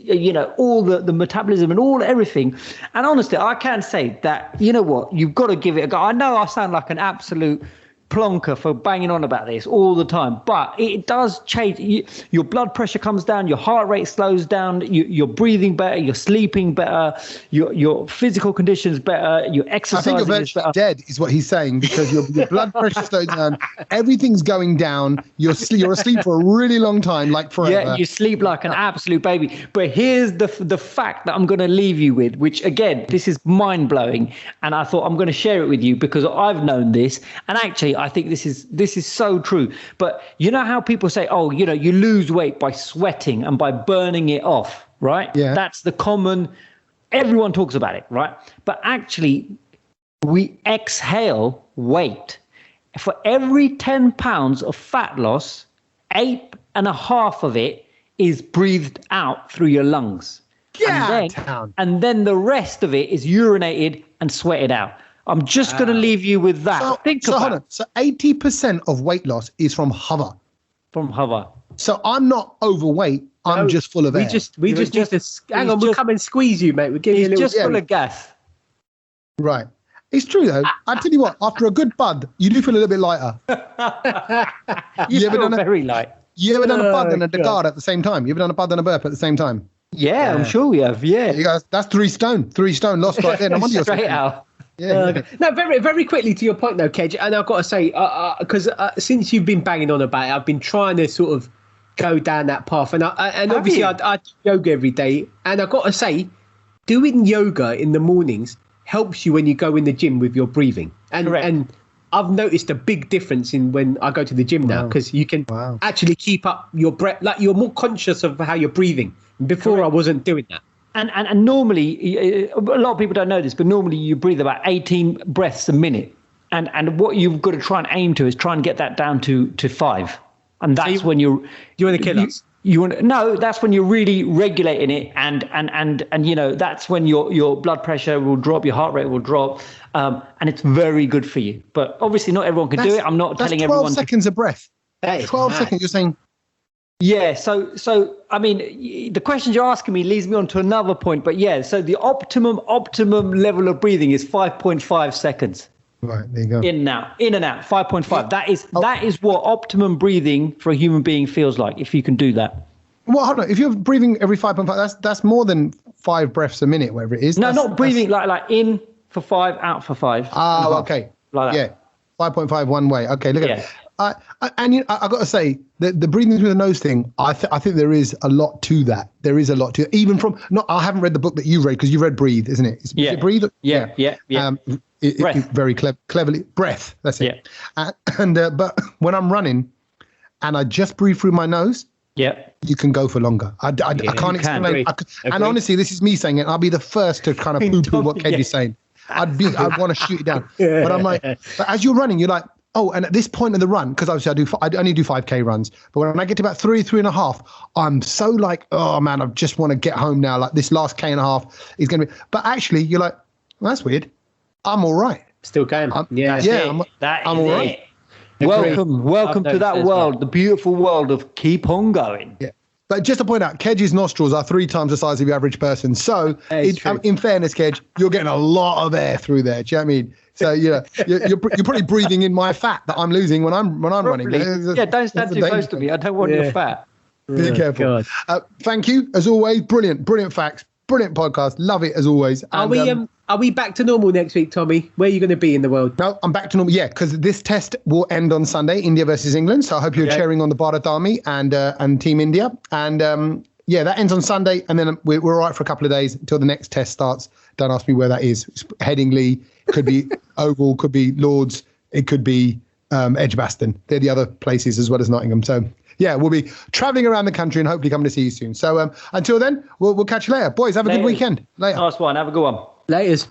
all the metabolism and everything. And honestly, I can say that, you know what, you've got to give it a go. I know I sound like an absolute plonker for banging on about this all the time, but it does change. Your blood pressure comes down, your heart rate slows down, you're breathing better, you're sleeping better, your physical conditions better, your exercising. I think you're virtually dead is what he's saying, because your blood pressure slows down, everything's going down, you're asleep for a really long time, like forever. Yeah, you sleep like an absolute baby. But here's the fact that I'm going to leave you with, which again, this is mind-blowing, and I thought I'm going to share it with you because I've known this, and actually I think this is so true. But you know how people say, you lose weight by sweating and by burning it off, right? Yeah. That's the common, everyone talks about it, right? But actually, we exhale weight. For every 10 pounds of fat loss, 8.5 of it is breathed out through your lungs. And then the rest of it is urinated and sweated out. I'm just going to leave you with that. So 80% of weight loss is from hover. From hover. So I'm not overweight. I'm just full of air. We just need to hang on. We'll come and squeeze you, mate. We'll give you a little. Just full of gas. Right. It's true though. I tell you what. After a good bud, you do feel a little bit lighter. you feel very light. You ever done a bud and a Degard at the same time? You ever done a bud and a burp at the same time? Yeah, I'm sure we have. Yeah. You guys, that's 3 stone. 3 stone lost right there. No wonder you're straight out. Yeah. No, very, very quickly to your point though, Kedge, and I've got to say, because since you've been banging on about it, I've been trying to sort of go down that path, and obviously I do yoga every day, and I've got to say, doing yoga in the mornings helps you when you go in the gym with your breathing, and I've noticed a big difference in when I go to the gym now, because you can actually keep up your breath, like you're more conscious of how you're breathing. Before I wasn't doing that. And normally, a lot of people don't know this, but normally you breathe about 18 breaths a minute. And what you've got to try and aim to is try and get that down to 5. And that's when you want to kill us. That's when you're really regulating it, and that's when your blood pressure will drop, your heart rate will drop, and it's very good for you. But obviously, not everyone can do it. I'm not telling everyone. 12 seconds of breath. 12 seconds. You're saying. Yeah, so I mean, the questions you're asking me leads me on to another point, but yeah, so the optimum level of breathing is 5.5 seconds. Right, there you go. In and out, 5.5. Yeah. That is what optimum breathing for a human being feels like, if you can do that. Well, hold on. If you're breathing every 5.5, that's more than 5 breaths a minute, whatever it is. No, not breathing like in for 5, out for 5. Oh, okay. Like that. Yeah, 5.5 one way. Okay, look at it. And I got to say, the breathing through the nose thing, I think there is a lot to that. There is a lot to it. Even from, I haven't read the book that you read, because you read Breathe, isn't it? Is it Breathe? Yeah. Very cleverly. Breath, that's it. Yeah. But when I'm running and I just breathe through my nose, you can go for longer. I can't explain. And honestly, this is me saying it. I'll be the first to kind of poo-poo what Kedge is saying. I'd want to shoot it down. But I'm like, but as you're running, you're like, oh, and at this point of the run, because obviously I only do 5K runs, but when I get to about 3.5, I'm so like, oh man, I just want to get home now. Like this last K and a half is going to be, but actually you're like, well, that's weird. I'm all right. Still can. I'm all right. Welcome to that world, the beautiful world of keep on going. Yeah. But just to point out, Kedge's nostrils are 3 times the size of the average person. So, in fairness, Kedge, you're getting a lot of air through there. Do you know what I mean? So, you're probably breathing in my fat that I'm losing when I'm running. Yeah, don't stand too close to me. I don't want your fat. Be careful. Thank you, as always. Brilliant facts. Brilliant podcast. Love it, as always. And, are we back to normal next week, Tommy? Where are you going to be in the world? No, I'm back to normal. Yeah, because this test will end on Sunday, India versus England. So I hope you're cheering on the Bharat Army and Team India. And that ends on Sunday. And then we're all right for a couple of days until the next test starts. Don't ask me where that is. It's Headingley, could be Oval, could be Lords, it could be Edgbaston. They're the other places as well as Nottingham. So yeah, we'll be traveling around the country and hopefully coming to see you soon. So until then, we'll catch you later. Boys, have a good weekend. Later. Nice one. Have a good one. Laters.